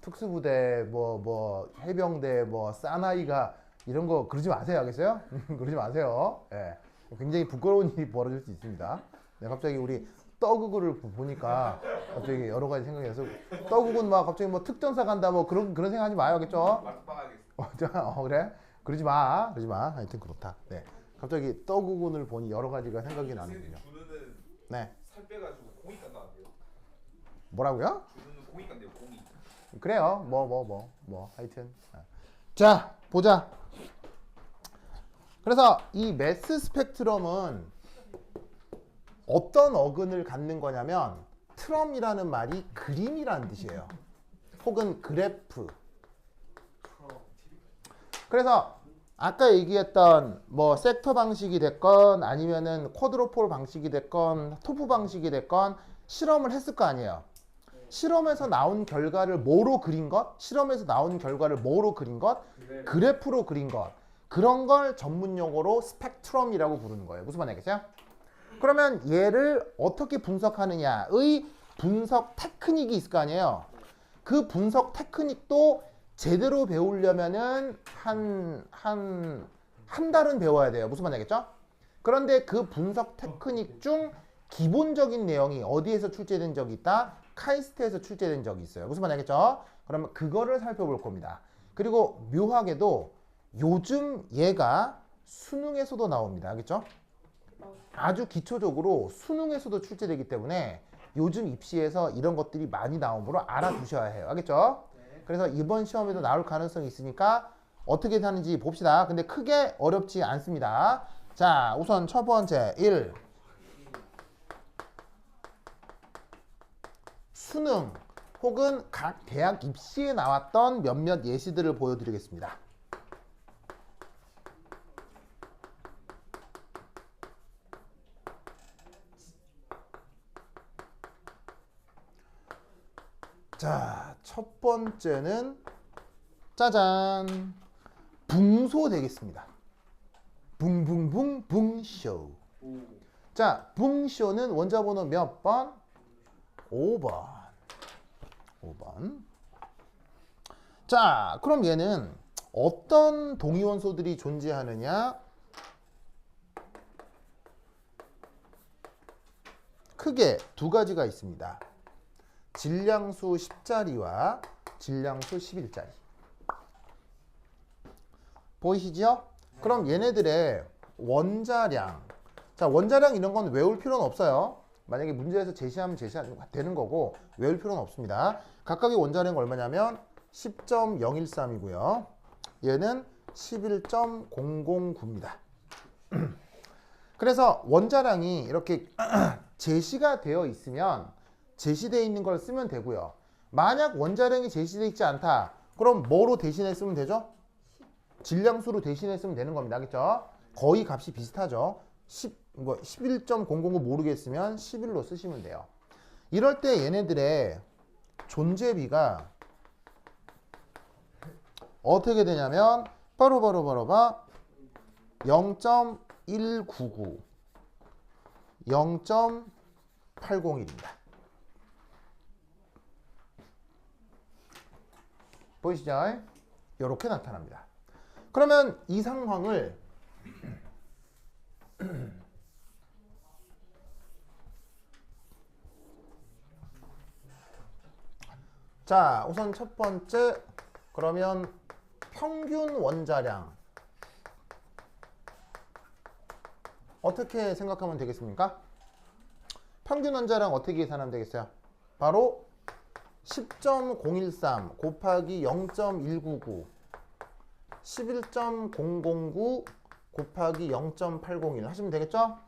A: 특수부대 뭐 해병대 뭐 사나이가 이런 거 그러지 마세요. 알겠어요? 그러지 마세요. 예. 굉장히 부끄러운 일이 벌어질 수 있습니다. 네, 갑자기 우리 떠구구를 보니까 갑자기 여러 가지 생각이 나서 떠구군 막 갑자기 뭐 특전사 간다 뭐 그런 생각하지 마요. 알겠죠?
C: 막방하겠습니다.
A: 그래? 그러지 마. 하여튼 그렇다. 네. 갑자기 떠구군을 보니 여러 가지가 생각이 나는군요.
C: 준우는
A: 네.
C: 살 빼가지고 공익 간다는데요.
A: 뭐라고요?
C: 준우는 공익 간대요. 공익.
A: 그래요. 하여튼. 자, 보자. 그래서 이 매스 스펙트럼은 어떤 어근을 갖는 거냐면 트럼이라는 말이 그림이라는 뜻이에요. 혹은 그래프. 그래서 아까 얘기했던 뭐 섹터 방식이 됐건 아니면은 쿼드로폴 방식이 됐건 토프 방식이 됐건 실험을 했을 거 아니에요. 실험에서 나온 결과를 뭐로 그린 것? 실험에서 나온 결과를 뭐로 그린 것? 그래프로 그린 것. 그런 걸 전문 용어로 스펙트럼이라고 부르는 거예요. 무슨 말 알겠어요? 그러면 얘를 어떻게 분석하느냐의 분석 테크닉이 있을 거 아니에요. 그 분석 테크닉도 제대로 배우려면은 한 달은 배워야 돼요. 무슨 말 알겠죠? 그런데 그 분석 테크닉 중 기본적인 내용이 어디에서 출제된 적이 있다? 카이스트에서 출제된 적이 있어요. 무슨 말 알겠죠? 그러면 그거를 살펴볼 겁니다. 그리고 묘하게도 요즘 얘가 수능에서도 나옵니다. 알겠죠? 아주 기초적으로 수능에서도 출제되기 때문에 요즘 입시에서 이런 것들이 많이 나오므로 알아두셔야 해요. 알겠죠? 그래서 이번 시험에도 나올 가능성이 있으니까 어떻게 하는지 봅시다. 근데 크게 어렵지 않습니다. 자, 우선 첫 번째 1. 수능 혹은 각 대학 입시에 나왔던 몇몇 예시들을 보여드리겠습니다. 자, 첫 번째는 짜잔, 붕소 되겠습니다. 붕붕붕 붕쇼. 자, 붕쇼는 원자번호 몇 번? 5번. 자, 그럼 얘는 어떤 동위원소들이 존재하느냐? 크게 두 가지가 있습니다. 질량수 10자리와 질량수 11자리. 보이시죠? 그럼 얘네들의 원자량. 자, 원자량 이런 건 외울 필요는 없어요. 만약에 문제에서 제시하면 되는 거고 외울 필요는 없습니다. 각각의 원자량이 얼마냐면 10.013이고요. 얘는 11.009입니다. 그래서 원자량이 이렇게 제시가 되어 있으면 제시되어 있는 걸 쓰면 되고요. 만약 원자량이 제시되어 있지 않다. 그럼 뭐로 대신해 쓰면 되죠? 질량수로 대신해 쓰면 되는 겁니다. 알겠죠? 거의 값이 비슷하죠. 11.009 모르겠으면 11로 쓰시면 돼요. 이럴 때 얘네들의 존재비가 어떻게 되냐면 바로 0.199 0.801입니다. 보이시죠? 이렇게 나타납니다. 그러면 이 상황을 자, 우선 첫 번째 그러면 평균 원자량 어떻게 생각하면 되겠습니까? 평균 원자량 어떻게 계산하면 되겠어요? 바로 10.013 곱하기 0.199 11.009 곱하기 0.801 하시면 되겠죠?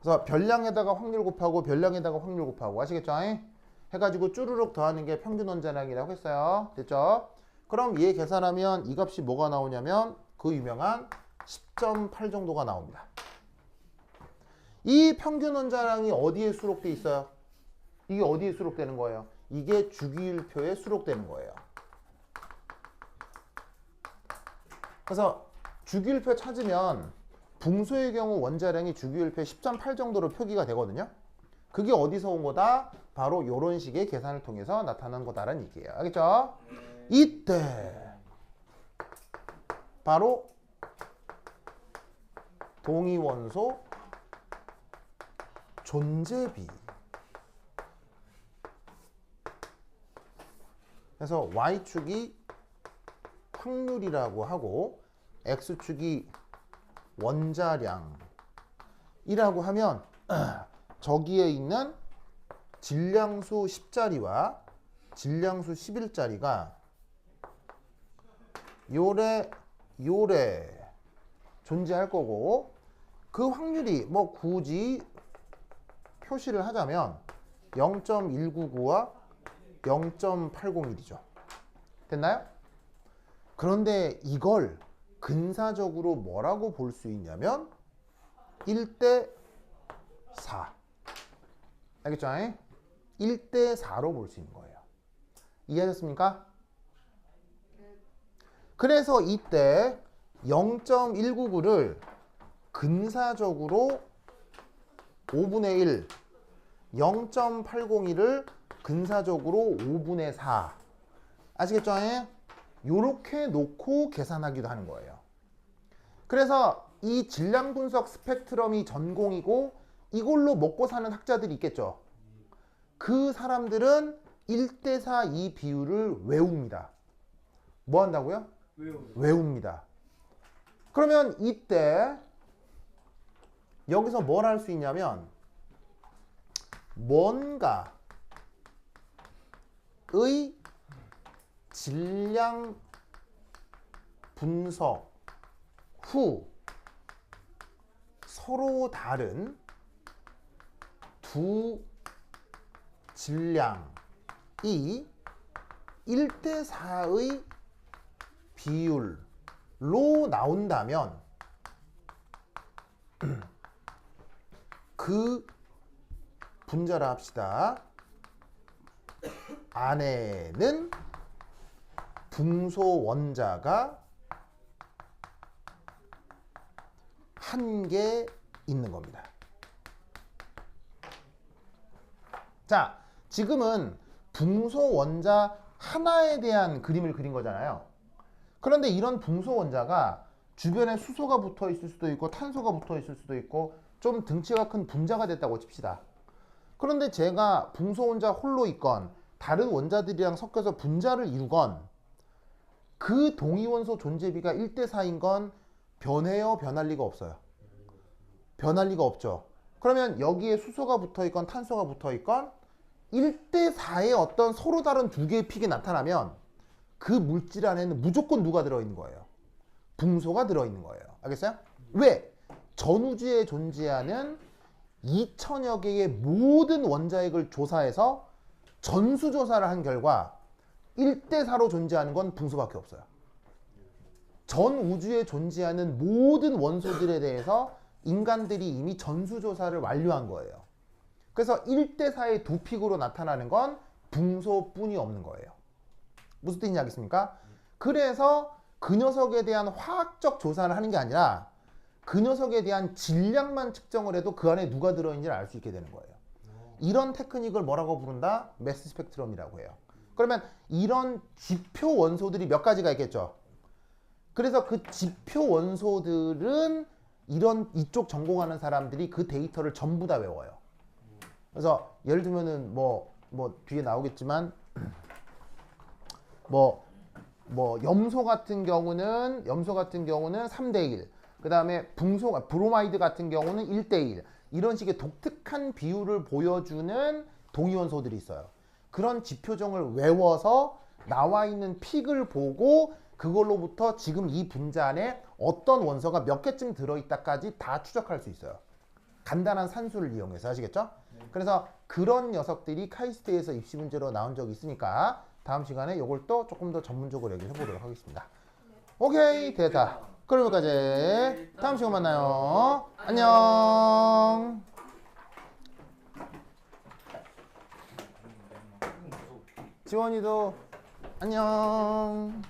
A: 그래서 별량에다가 확률 곱하고 별량에다가 확률 곱하고 아시겠죠? 해가지고 쭈르륵 더하는 게 평균 원자량이라고 했어요. 됐죠? 그럼 얘 계산하면 이 값이 뭐가 나오냐면 그 유명한 10.8 정도가 나옵니다. 이 평균 원자량이 어디에 수록돼 있어요? 이게 어디에 수록되는 거예요? 이게 주기율표에 수록되는 거예요. 그래서 주기율표 찾으면 붕소의 경우 원자량이 주기율표 10.8 정도로 표기가 되거든요. 그게 어디서 온 거다? 바로 이런 식의 계산을 통해서 나타난 거다라는 얘기예요. 알겠죠? 이때 바로 동위원소 존재비. 그래서 Y축이 확률이라고 하고 X축이 원자량이라고 하면 저기에 있는 질량수 10자리와 질량수 11자리가 요래 존재할 거고 그 확률이 뭐 굳이 표시를 하자면 0.199와 0.801이죠. 됐나요? 그런데 이걸 근사적으로 뭐라고 볼 수 있냐면 1대 4. 알겠죠? 1대 4로 볼 수 있는 거예요. 이해하셨습니까? 그래서 이때 0.199를 근사적으로 5분의 1, 0.801을 근사적으로 5분의 4. 아시겠죠? 요렇게 놓고 계산하기도 하는 거예요. 그래서 이 질량 분석 스펙트럼이 전공이고 이걸로 먹고 사는 학자들이 있겠죠. 그 사람들은 1대 4 이 비율을 외웁니다. 뭐 한다고요? 외웁니다. 그러면 이때 여기서 뭘 할 수 있냐면 뭔가의 질량 분석 후 서로 다른 두 질량이 1대 4의 비율로 나온다면 그 분자라 합시다. 안에는 붕소 원자가 한 개 있는 겁니다. 자, 지금은 붕소 원자 하나에 대한 그림을 그린 거잖아요. 그런데 이런 붕소 원자가 주변에 수소가 붙어 있을 수도 있고 탄소가 붙어 있을 수도 있고 좀 등치가 큰 분자가 됐다고 칩시다. 그런데 제가 붕소 원자 홀로 있건 다른 원자들이랑 섞여서 분자를 이루건 그 동위원소 존재비가 1대 4인 건 변해요? 변할 리가 없어요. 변할 리가 없죠. 그러면 여기에 수소가 붙어 있건 탄소가 붙어 있건 1대 4의 어떤 서로 다른 두 개의 픽이 나타나면 그 물질 안에는 무조건 누가 들어있는 거예요? 붕소가 들어있는 거예요. 알겠어요? 왜? 전우주에 존재하는 2000여 개의 모든 원자핵을 조사해서 전수조사를 한 결과 1대 4로 존재하는 건 붕소밖에 없어요. 전 우주에 존재하는 모든 원소들에 대해서 인간들이 이미 전수조사를 완료한 거예요. 그래서 1대 4의 두 픽으로 나타나는 건 붕소뿐이 없는 거예요. 무슨 뜻인지 알겠습니까? 그래서 그 녀석에 대한 화학적 조사를 하는 게 아니라 그 녀석에 대한 질량만 측정을 해도 그 안에 누가 들어있는지를 알 수 있게 되는 거예요. 이런 테크닉을 뭐라고 부른다? 매스 스펙트럼이라고 해요. 그러면 이런 지표 원소들이 몇 가지가 있겠죠. 그래서 그 지표 원소들은 이쪽 전공하는 사람들이 그 데이터를 전부 다 외워요. 그래서 예를 들면은 뭐 뒤에 나오겠지만 염소 같은 경우는 3대 1. 그다음에 브로마이드 같은 경우는 1대 1. 이런 식의 독특한 비율을 보여주는 동위원소들이 있어요. 그런 지표종을 외워서 나와 있는 픽을 보고 그걸로부터 지금 이 분자 안에 어떤 원소가 몇 개쯤 들어있다까지 다 추적할 수 있어요. 간단한 산수를 이용해서. 아시겠죠? 그래서 그런 녀석들이 카이스트에서 입시 문제로 나온 적이 있으니까 다음 시간에 이걸 또 조금 더 전문적으로 얘기해 보도록 하겠습니다. 오케이, 됐다. 그럼 여기까지. 다음 시간 만나요. 안녕. 지원이도 안녕.